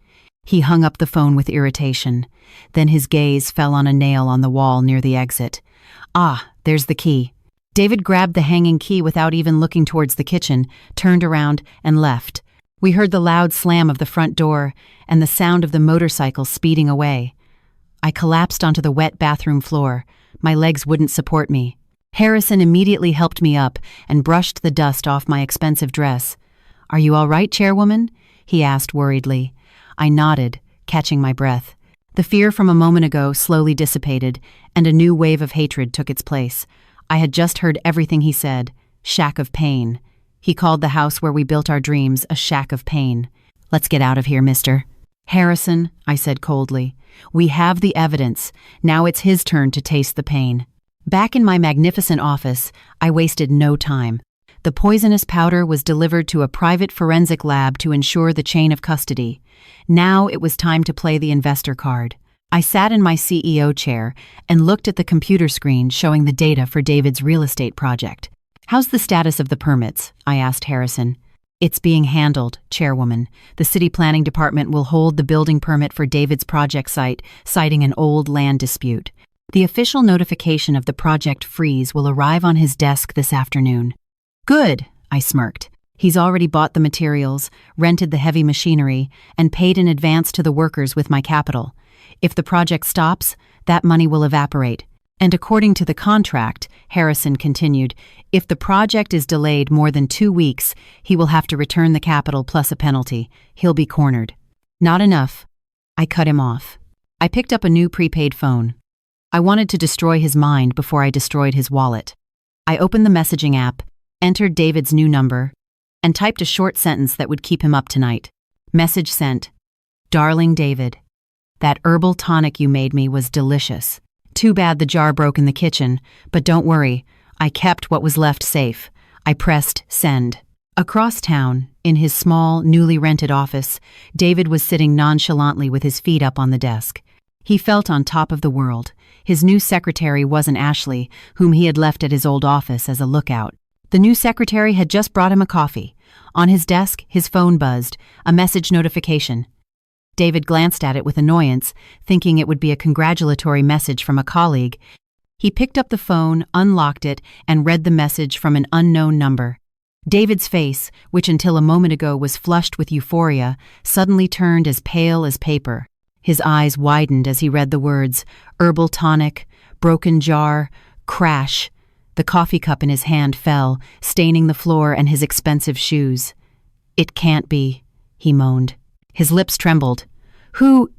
He hung up the phone with irritation. Then his gaze fell on a nail on the wall near the exit. "Ah, there's the key." David grabbed the hanging key without even looking towards the kitchen, turned around, and left. We heard the loud slam of the front door and the sound of the motorcycle speeding away. I collapsed onto the wet bathroom floor. My legs wouldn't support me. Harrison immediately helped me up and brushed the dust off my expensive dress. "Are you all right, Chairwoman?" he asked worriedly. I nodded, catching my breath. The fear from a moment ago slowly dissipated, and a new wave of hatred took its place. I had just heard everything he said. Shack of pain. He called the house where we built our dreams a shack of pain. "Let's get out of here, mister." "Harrison," I said coldly, "we have the evidence. Now it's his turn to taste the pain." Back in my magnificent office, I wasted no time. The poisonous powder was delivered to a private forensic lab to ensure the chain of custody. Now it was time to play the investor card. I sat in my CEO chair and looked at the computer screen showing the data for David's real estate project. "How's the status of the permits?" I asked Harrison. "It's being handled, Chairwoman. The city planning department will hold the building permit for David's project site, citing an old land dispute. The official notification of the project freeze will arrive on his desk this afternoon." "Good," I smirked. "He's already bought the materials, rented the heavy machinery, and paid in advance to the workers with my capital. If the project stops, that money will evaporate. And according to the contract," Harrison continued, "if the project is delayed more than 2 weeks, he will have to return the capital plus a penalty. He'll be cornered." "Not enough." I cut him off. I picked up a new prepaid phone. I wanted to destroy his mind before I destroyed his wallet. I opened the messaging app, entered David's new number, and typed a short sentence that would keep him up tonight. Message sent. Darling David, that herbal tonic you made me was delicious. Too bad the jar broke in the kitchen, but don't worry, I kept what was left safe. I pressed send. Across town, in his small, newly rented office, David was sitting nonchalantly with his feet up on the desk. He felt on top of the world. His new secretary wasn't Ashley, whom he had left at his old office as a lookout. The new secretary had just brought him a coffee. On his desk, his phone buzzed, a message notification. David glanced at it with annoyance, thinking it would be a congratulatory message from a colleague. He picked up the phone, unlocked it, and read the message from an unknown number. David's face, which until a moment ago was flushed with euphoria, suddenly turned as pale as paper. His eyes widened as he read the words, herbal tonic, broken jar, crash. The coffee cup in his hand fell, staining the floor and his expensive shoes. It can't be, he moaned. His lips trembled. Who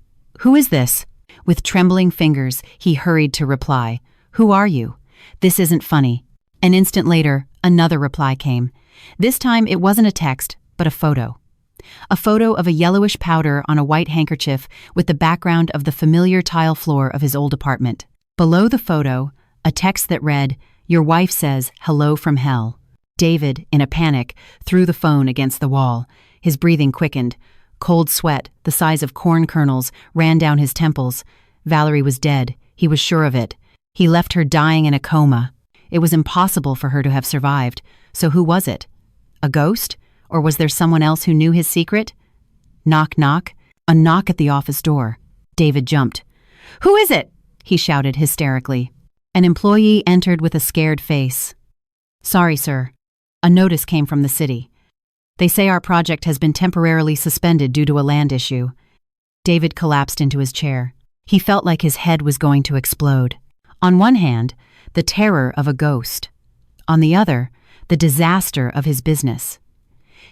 is this? With trembling fingers, he hurried to reply. Who are you? This isn't funny. An instant later, another reply came. This time it wasn't a text, but a photo. A photo of a yellowish powder on a white handkerchief with the background of the familiar tile floor of his old apartment. Below the photo, a text that read, Your wife says, hello from hell. David, in a panic, threw the phone against the wall. His breathing quickened. Cold sweat, the size of corn kernels, ran down his temples. Valerie was dead. He was sure of it. He left her dying in a coma. It was impossible for her to have survived. So who was it? A ghost? Or was there someone else who knew his secret? Knock, knock. A knock at the office door. David jumped. Who is it? He shouted hysterically. An employee entered with a scared face. Sorry, sir. A notice came from the city. They say our project has been temporarily suspended due to a land issue. David collapsed into his chair. He felt like his head was going to explode. On one hand, the terror of a ghost. On the other, the disaster of his business.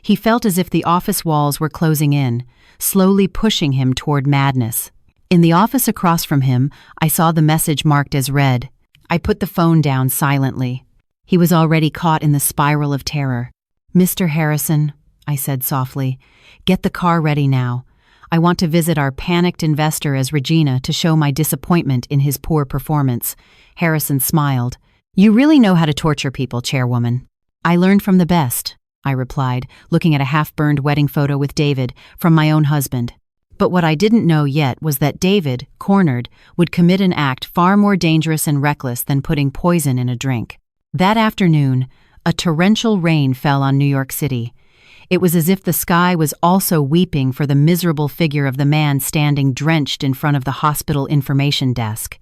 He felt as if the office walls were closing in, slowly pushing him toward madness. In the office across from him, I saw the message marked as read. I put the phone down silently. He was already caught in the spiral of terror. Mr. Harrison, I said softly, get the car ready now. I want to visit our panicked investor as Regina to show my disappointment in his poor performance. Harrison smiled. You really know how to torture people, chairwoman. I learned from the best, I replied, looking at a half-burned wedding photo with David from my own husband. But what I didn't know yet was that David, cornered, would commit an act far more dangerous and reckless than putting poison in a drink. That afternoon, a torrential rain fell on New York City. It was as if the sky was also weeping for the miserable figure of the man standing drenched in front of the hospital information desk.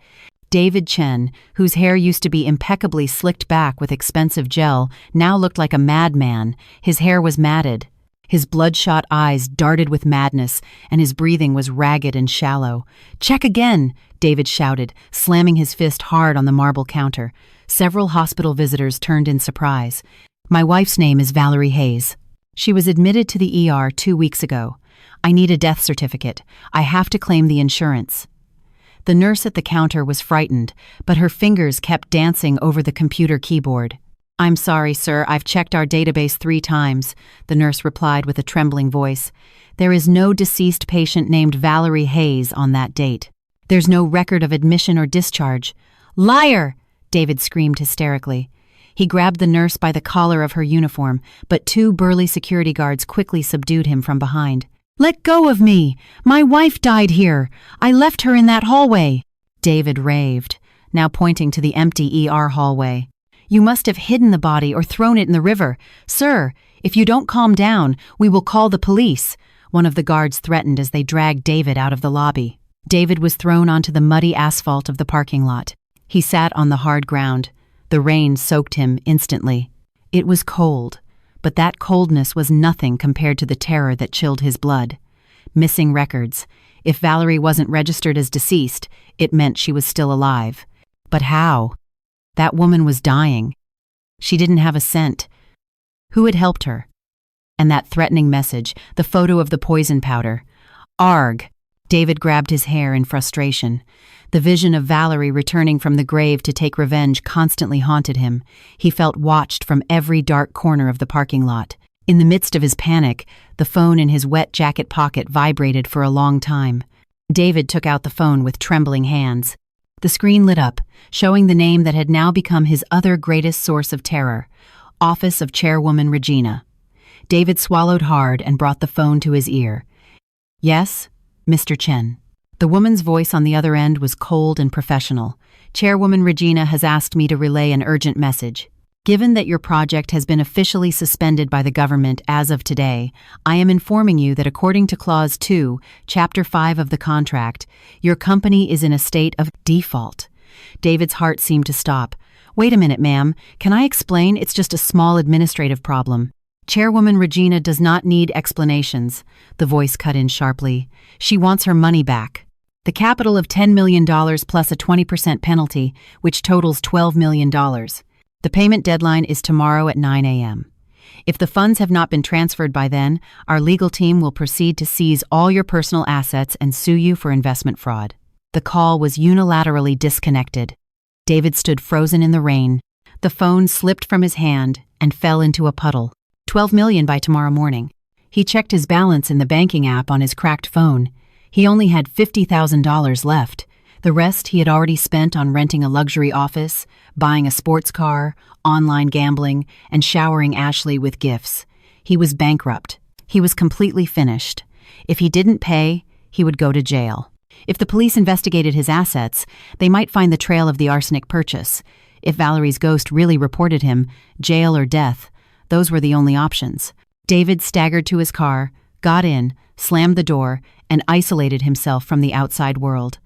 David Chen, whose hair used to be impeccably slicked back with expensive gel, now looked like a madman. His hair was matted. His bloodshot eyes darted with madness, and his breathing was ragged and shallow. Check again, David shouted, slamming his fist hard on the marble counter. Several hospital visitors turned in surprise. My wife's name is Valerie Hayes. She was admitted to the ER 2 weeks ago. I need a death certificate. I have to claim the insurance. The nurse at the counter was frightened, but her fingers kept dancing over the computer keyboard. I'm sorry, sir, I've checked our database 3 times, the nurse replied with a trembling voice. There is no deceased patient named Valerie Hayes on that date. There's no record of admission or discharge. Liar! David screamed hysterically. He grabbed the nurse by the collar of her uniform, but 2 burly security guards quickly subdued him from behind. Let go of me! My wife died here! I left her in that hallway! David raved, now pointing to the empty ER hallway. You must have hidden the body or thrown it in the river. Sir, if you don't calm down, we will call the police, one of the guards threatened as they dragged David out of the lobby. David was thrown onto the muddy asphalt of the parking lot. He sat on the hard ground. The rain soaked him instantly. It was cold, but that coldness was nothing compared to the terror that chilled his blood. Missing records. If Valerie wasn't registered as deceased, it meant she was still alive. But how? That woman was dying. She didn't have a cent. Who had helped her? And that threatening message, the photo of the poison powder. Arg! David grabbed his hair in frustration. The vision of Valerie returning from the grave to take revenge constantly haunted him. He felt watched from every dark corner of the parking lot. In the midst of his panic, the phone in his wet jacket pocket vibrated for a long time. David took out the phone with trembling hands. The screen lit up, showing the name that had now become his other greatest source of terror: Office of Chairwoman Regina. David swallowed hard and brought the phone to his ear. "Yes, Mr. Chen." The woman's voice on the other end was cold and professional. "Chairwoman Regina has asked me to relay an urgent message. Given that your project has been officially suspended by the government as of today, I am informing you that according to Clause 2, Chapter 5 of the contract, your company is in a state of default." David's heart seemed to stop. "Wait a minute, ma'am. Can I explain? It's just a small administrative problem." "Chairwoman Regina does not need explanations," the voice cut in sharply. "She wants her money back. The capital of $10 million plus a 20% penalty, which totals $12 million. The payment deadline is tomorrow at 9 a.m. If the funds have not been transferred by then, our legal team will proceed to seize all your personal assets and sue you for investment fraud." The call was unilaterally disconnected. David stood frozen in the rain. The phone slipped from his hand and fell into a puddle. $12 million by tomorrow morning. He checked his balance in the banking app on his cracked phone. He only had $50,000 left. The rest he had already spent on renting a luxury office, buying a sports car, online gambling, and showering Ashley with gifts. He was bankrupt. He was completely finished. If he didn't pay, he would go to jail. If the police investigated his assets, they might find the trail of the arsenic purchase. If Valerie's ghost really reported him, jail or death, those were the only options. David staggered to his car, got in, slammed the door, and isolated himself from the outside world.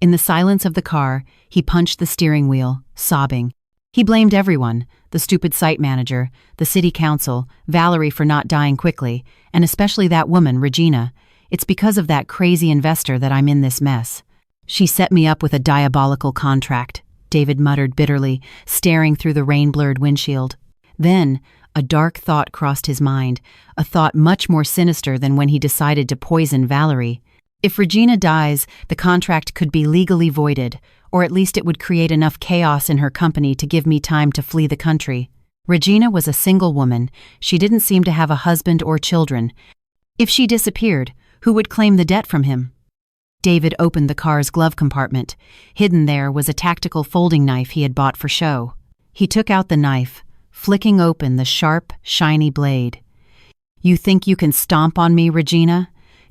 In the silence of the car, he punched the steering wheel, sobbing. He blamed everyone: the stupid site manager, the city council, Valerie for not dying quickly, and especially that woman, Regina. "It's because of that crazy investor that I'm in this mess. She set me up with a diabolical contract," David muttered bitterly, staring through the rain-blurred windshield. Then, a dark thought crossed his mind, a thought much more sinister than when he decided to poison Valerie. If Regina dies, the contract could be legally voided, or at least it would create enough chaos in her company to give me time to flee the country. Regina was a single woman. She didn't seem to have a husband or children. If she disappeared, who would claim the debt from him? David opened the car's glove compartment. Hidden there was a tactical folding knife he had bought for show. He took out the knife, flicking open the sharp, shiny blade. "You think you can stomp on me, Regina?"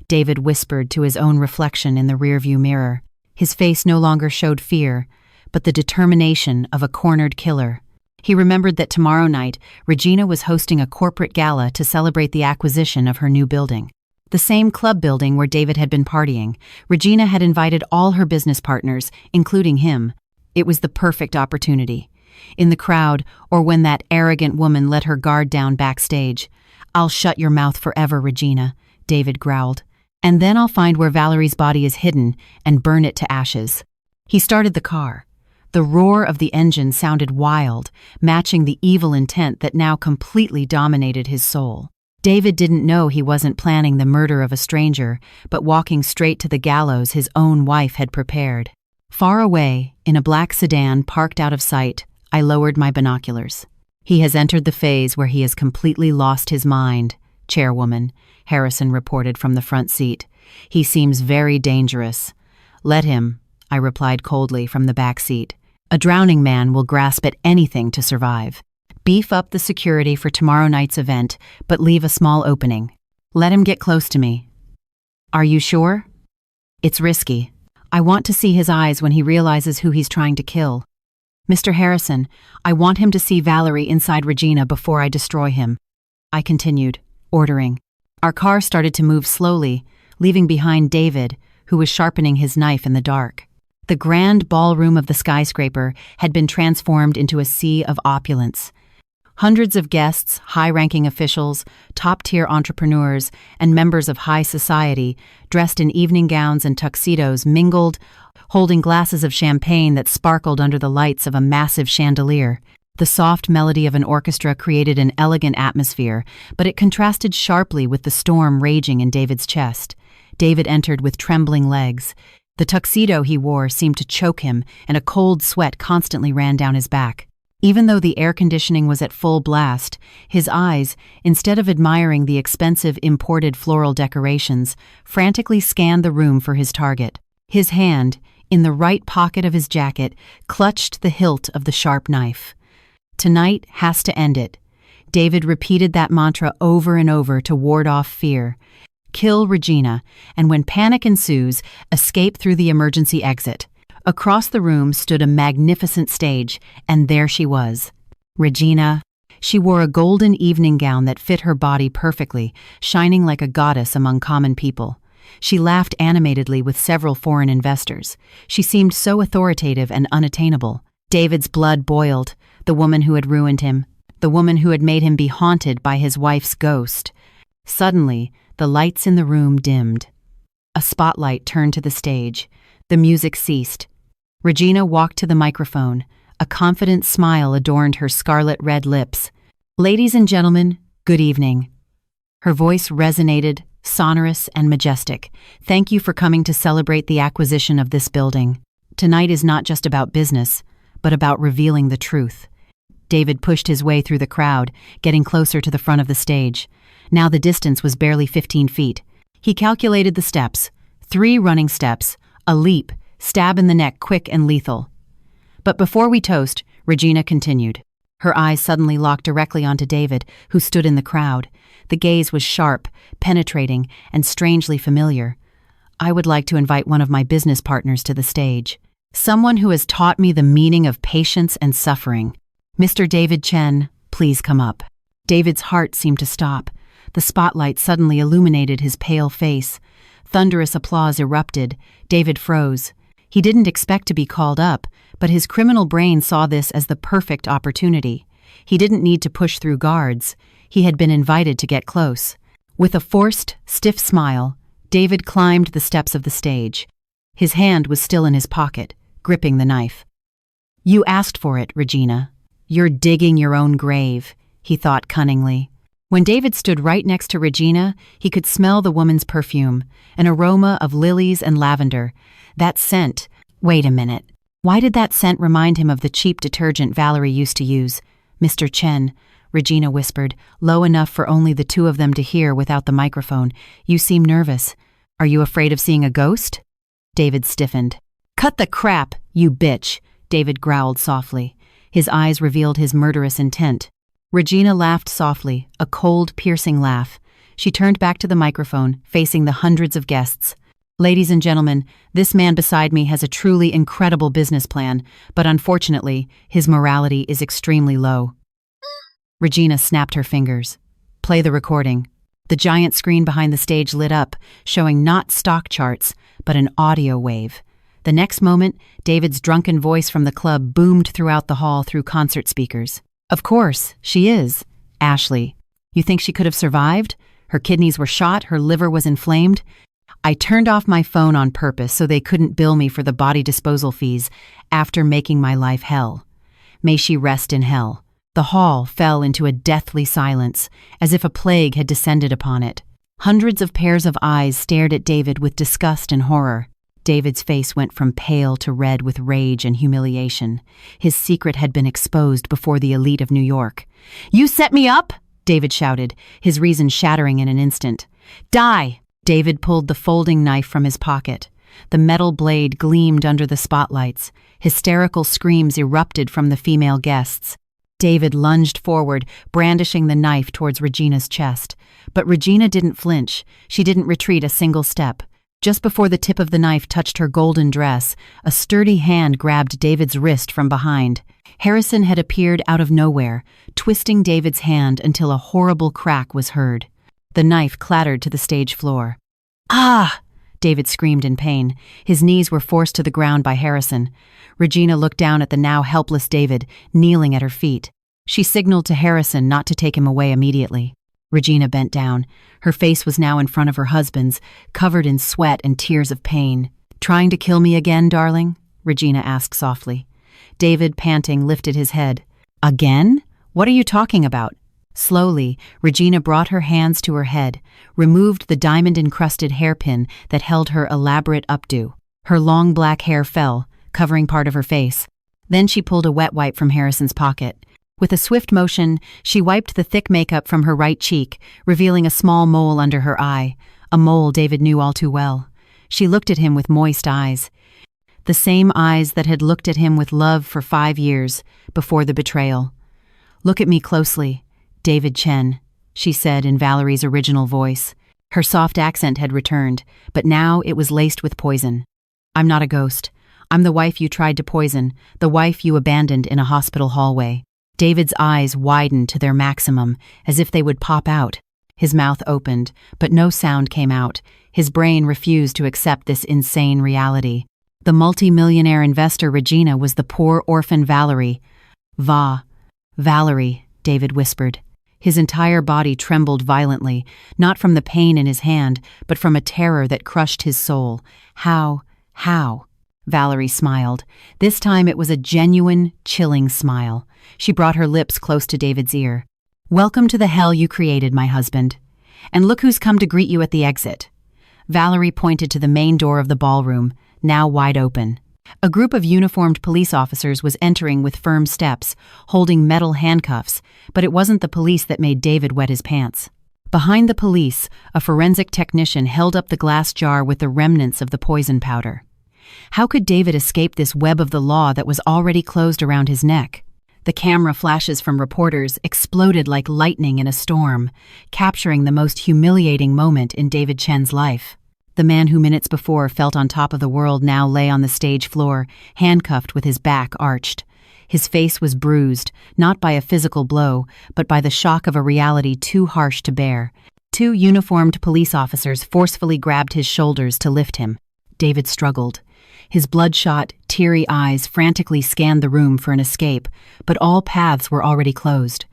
David whispered to his own reflection in the rearview mirror. His face no longer showed fear, but the determination of a cornered killer. He remembered that tomorrow night, Regina was hosting a corporate gala to celebrate the acquisition of her new building. The same club building where David had been partying. Regina had invited all her business partners, including him. It was the perfect opportunity. In the crowd, or when that arrogant woman let her guard down backstage. "I'll shut your mouth forever, Regina," David growled. "And then I'll find where Valerie's body is hidden and burn it to ashes." He started the car. The roar of the engine sounded wild, matching the evil intent that now completely dominated his soul. David didn't know he wasn't planning the murder of a stranger, but walking straight to the gallows his own wife had prepared. Far away, in a black sedan parked out of sight, I lowered my binoculars. "He has entered the phase where he has completely lost his mind, Chairwoman," Harrison reported from the front seat. "He seems very dangerous." "Let him," I replied coldly from the back seat. "A drowning man will grasp at anything to survive. Beef up the security for tomorrow night's event, but leave a small opening. Let him get close to me." "Are you sure?" "It's risky. I want to see his eyes when he realizes who he's trying to kill. Mr. Harrison, I want him to see Valerie inside Regina before I destroy him," I continued, ordering. Our car started to move slowly, leaving behind David, who was sharpening his knife in the dark. The grand ballroom of the skyscraper had been transformed into a sea of opulence. Hundreds of guests, high-ranking officials, top-tier entrepreneurs, and members of high society, dressed in evening gowns and tuxedos, mingled, holding glasses of champagne that sparkled under the lights of a massive chandelier. The soft melody of an orchestra created an elegant atmosphere, but it contrasted sharply with the storm raging in David's chest. David entered with trembling legs. The tuxedo he wore seemed to choke him, and a cold sweat constantly ran down his back. Even though the air conditioning was at full blast, his eyes, instead of admiring the expensive imported floral decorations, frantically scanned the room for his target. His hand, in the right pocket of his jacket, clutched the hilt of the sharp knife. "Tonight has to end it." David repeated that mantra over and over to ward off fear. Kill Regina, and when panic ensues, escape through the emergency exit. Across the room stood a magnificent stage, and there she was. Regina. She wore a golden evening gown that fit her body perfectly, shining like a goddess among common people. She laughed animatedly with several foreign investors. She seemed so authoritative and unattainable. David's blood boiled. The woman who had ruined him. The woman who had made him be haunted by his wife's ghost. Suddenly, the lights in the room dimmed. A spotlight turned to the stage. The music ceased. Regina walked to the microphone. A confident smile adorned her scarlet-red lips. "Ladies and gentlemen, good evening." Her voice resonated, sonorous and majestic. "Thank you for coming to celebrate the acquisition of this building. Tonight is not just about business, but about revealing the truth." David pushed his way through the crowd, getting closer to the front of the stage. Now the distance was barely 15 feet. He calculated the steps. 3 running steps, a leap, stab in the neck quick and lethal. "But before we toast," Regina continued. Her eyes suddenly locked directly onto David, who stood in the crowd. The gaze was sharp, penetrating, and strangely familiar. "I would like to invite one of my business partners to the stage. Someone who has taught me the meaning of patience and suffering. Mr. David Chen, please come up." David's heart seemed to stop. The spotlight suddenly illuminated his pale face. Thunderous applause erupted. David froze. He didn't expect to be called up, but his criminal brain saw this as the perfect opportunity. He didn't need to push through guards. He had been invited to get close. With a forced, stiff smile, David climbed the steps of the stage. His hand was still in his pocket, gripping the knife. "You asked for it, Regina. You're digging your own grave," he thought cunningly. When David stood right next to Regina, he could smell the woman's perfume, an aroma of lilies and lavender. That scent. Wait a minute. Why did that scent remind him of the cheap detergent Valerie used to use? "Mr. Chen," Regina whispered, low enough for only the two of them to hear without the microphone. "You seem nervous. Are you afraid of seeing a ghost?" David stiffened. "Cut the crap, you bitch," David growled softly. His eyes revealed his murderous intent. Regina laughed softly, a cold, piercing laugh. She turned back to the microphone, facing the hundreds of guests. "Ladies and gentlemen, this man beside me has a truly incredible business plan, but unfortunately, his morality is extremely low." Regina snapped her fingers. "Play the recording." The giant screen behind the stage lit up, showing not stock charts, but an audio wave. The next moment, David's drunken voice from the club boomed throughout the hall through concert speakers. "Of course, she is. Ashley. You think she could have survived? Her kidneys were shot, her liver was inflamed. I turned off my phone on purpose so they couldn't bill me for the body disposal fees after making my life hell. May she rest in hell." The hall fell into a deathly silence, as if a plague had descended upon it. Hundreds of pairs of eyes stared at David with disgust and horror. David's face went from pale to red with rage and humiliation. His secret had been exposed before the elite of New York. "You set me up?" David shouted, his reason shattering in an instant. "Die!" David pulled the folding knife from his pocket. The metal blade gleamed under the spotlights. Hysterical screams erupted from the female guests. David lunged forward, brandishing the knife towards Regina's chest. But Regina didn't flinch. She didn't retreat a single step. Just before the tip of the knife touched her golden dress, a sturdy hand grabbed David's wrist from behind. Harrison had appeared out of nowhere, twisting David's hand until a horrible crack was heard. The knife clattered to the stage floor. "Ah!" David screamed in pain. His knees were forced to the ground by Harrison. Regina looked down at the now helpless David, kneeling at her feet. She signaled to Harrison not to take him away immediately. Regina bent down. Her face was now in front of her husband's, covered in sweat and tears of pain. "Trying to kill me again, darling?" Regina asked softly. David, panting, lifted his head. "Again? What are you talking about?" Slowly, Regina brought her hands to her head, removed the diamond-encrusted hairpin that held her elaborate updo. Her long black hair fell, covering part of her face. Then she pulled a wet wipe from Harrison's pocket. With a swift motion, she wiped the thick makeup from her right cheek, revealing a small mole under her eye, a mole David knew all too well. She looked at him with moist eyes. The same eyes that had looked at him with love for 5 years, before the betrayal. "Look at me closely, David Chen," she said in Valerie's original voice. Her soft accent had returned, but now it was laced with poison. "I'm not a ghost. I'm the wife you tried to poison, the wife you abandoned in a hospital hallway." David's eyes widened to their maximum, as if they would pop out. His mouth opened, but no sound came out. His brain refused to accept this insane reality. The multi-millionaire investor Regina was the poor orphan Valerie. Valerie, David whispered. His entire body trembled violently, not from the pain in his hand, but from a terror that crushed his soul. How? Valerie smiled. This time it was a genuine, chilling smile. She brought her lips close to David's ear. "Welcome to the hell you created, my husband. And look who's come to greet you at the exit." Valerie pointed to the main door of the ballroom, now wide open. A group of uniformed police officers was entering with firm steps, holding metal handcuffs, but it wasn't the police that made David wet his pants. Behind the police, a forensic technician held up the glass jar with the remnants of the poison powder. How could David escape this web of the law that was already closed around his neck? The camera flashes from reporters exploded like lightning in a storm, capturing the most humiliating moment in David Chen's life. The man who minutes before felt on top of the world now lay on the stage floor, handcuffed with his back arched. His face was bruised, not by a physical blow, but by the shock of a reality too harsh to bear. 2 uniformed police officers forcefully grabbed his shoulders to lift him. David struggled. His bloodshot, teary eyes frantically scanned the room for an escape, but all paths were already closed.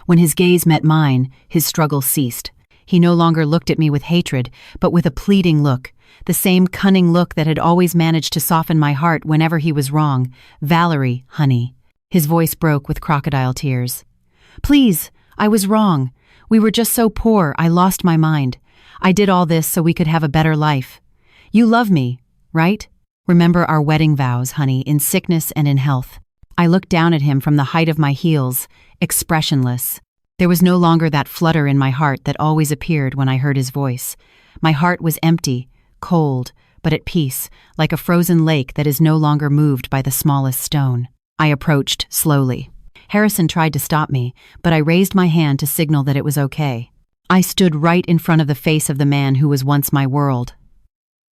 When his gaze met mine, his struggle ceased. He no longer looked at me with hatred, but with a pleading look, the same cunning look that had always managed to soften my heart whenever he was wrong. "Valerie, honey." His voice broke with crocodile tears. "Please, I was wrong. We were just so poor, I lost my mind. I did all this so we could have a better life. You love me, right? Remember our wedding vows, honey, in sickness and in health." I looked down at him from the height of my heels, expressionless. There was no longer that flutter in my heart that always appeared when I heard his voice. My heart was empty, cold, but at peace, like a frozen lake that is no longer moved by the smallest stone. I approached slowly. Harrison tried to stop me, but I raised my hand to signal that it was okay. I stood right in front of the face of the man who was once my world.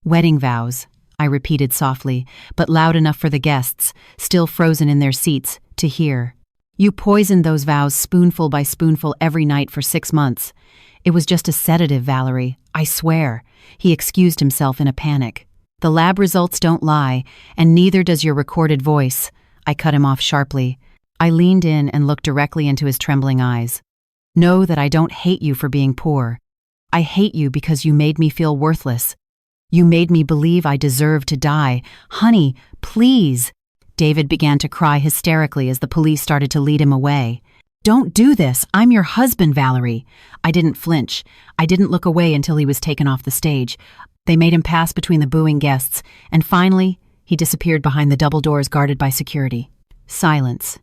"Wedding vows," I repeated softly, but loud enough for the guests, still frozen in their seats, to hear. "You poisoned those vows spoonful by spoonful every night for 6 months. It was just a sedative, Valerie, I swear." He excused himself in a panic. "The lab results don't lie, and neither does your recorded voice." I cut him off sharply. I leaned in and looked directly into his trembling eyes. "Know that I don't hate you for being poor. I hate you because you made me feel worthless. You made me believe I deserved to die. Honey, please." David began to cry hysterically as the police started to lead him away. "Don't do this. I'm your husband, Valerie." I didn't flinch. I didn't look away until he was taken off the stage. They made him pass between the booing guests, and finally, he disappeared behind the double doors guarded by security. Silence.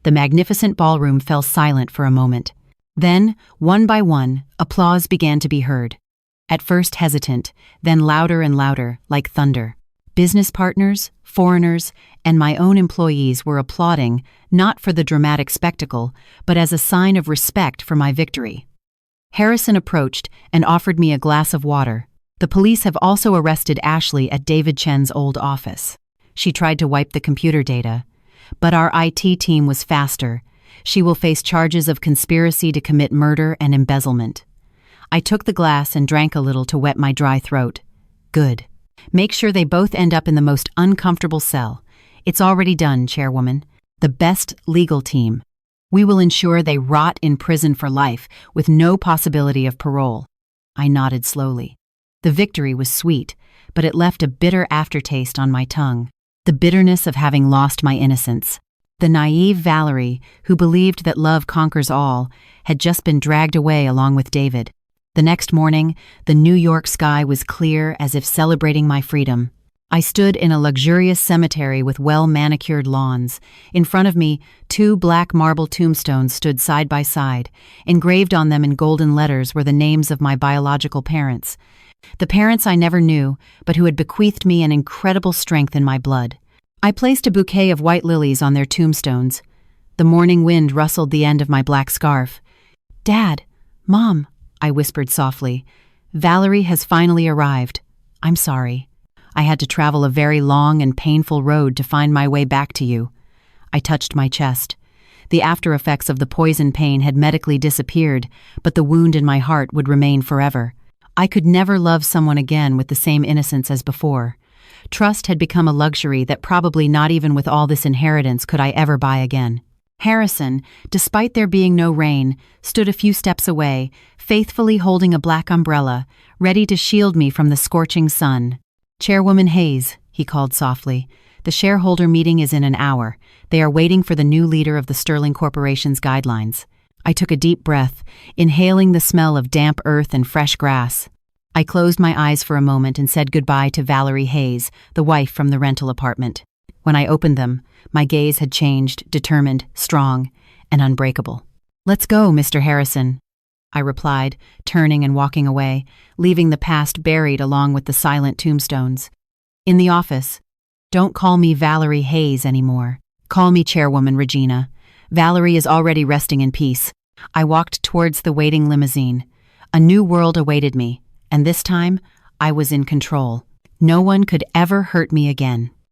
The magnificent ballroom fell silent for a moment. Then, one by one, applause began to be heard. At first hesitant, then louder and louder, like thunder. Business partners, foreigners, and my own employees were applauding, not for the dramatic spectacle, but as a sign of respect for my victory. Harrison approached and offered me a glass of water. The police have also arrested Ashley at David Chen's old office. She tried to wipe the computer data, but our IT team was faster. She will face charges of conspiracy to commit murder and embezzlement. I took the glass and drank a little to wet my dry throat. Good. Make sure they both end up in the most uncomfortable cell. It's already done, Chairwoman. The best legal team. We will ensure they rot in prison for life, with no possibility of parole. I nodded slowly. The victory was sweet, but it left a bitter aftertaste on my tongue. The bitterness of having lost my innocence. The naive Valerie, who believed that love conquers all, had just been dragged away along with David. The next morning, the New York sky was clear as if celebrating my freedom. I stood in a luxurious cemetery with well-manicured lawns. In front of me, 2 black marble tombstones stood side by side. Engraved on them in golden letters were the names of my biological parents. The parents I never knew, but who had bequeathed me an incredible strength in my blood. I placed a bouquet of white lilies on their tombstones. The morning wind rustled the end of my black scarf. "Dad, Mom," I whispered softly. "Valerie has finally arrived. I'm sorry. I had to travel a very long and painful road to find my way back to you." I touched my chest. The after effects of the poison pain had medically disappeared, but the wound in my heart would remain forever. I could never love someone again with the same innocence as before. Trust had become a luxury that probably not even with all this inheritance could I ever buy again. Harrison, despite there being no rain, stood a few steps away, faithfully holding a black umbrella, ready to shield me from the scorching sun. "Chairwoman Hayes," he called softly, "the shareholder meeting is in an hour. They are waiting for the new leader of the Sterling Corporation's guidelines." I took a deep breath, inhaling the smell of damp earth and fresh grass. I closed my eyes for a moment and said goodbye to Valerie Hayes, the wife from the rental apartment. When I opened them, my gaze had changed, determined, strong, and unbreakable. "Let's go, Mr. Harrison," I replied, turning and walking away, leaving the past buried along with the silent tombstones. In the office, "Don't call me Valerie Hayes anymore. Call me Chairwoman Regina. Valerie is already resting in peace." I walked towards the waiting limousine. A new world awaited me, and this time I was in control. No one could ever hurt me again.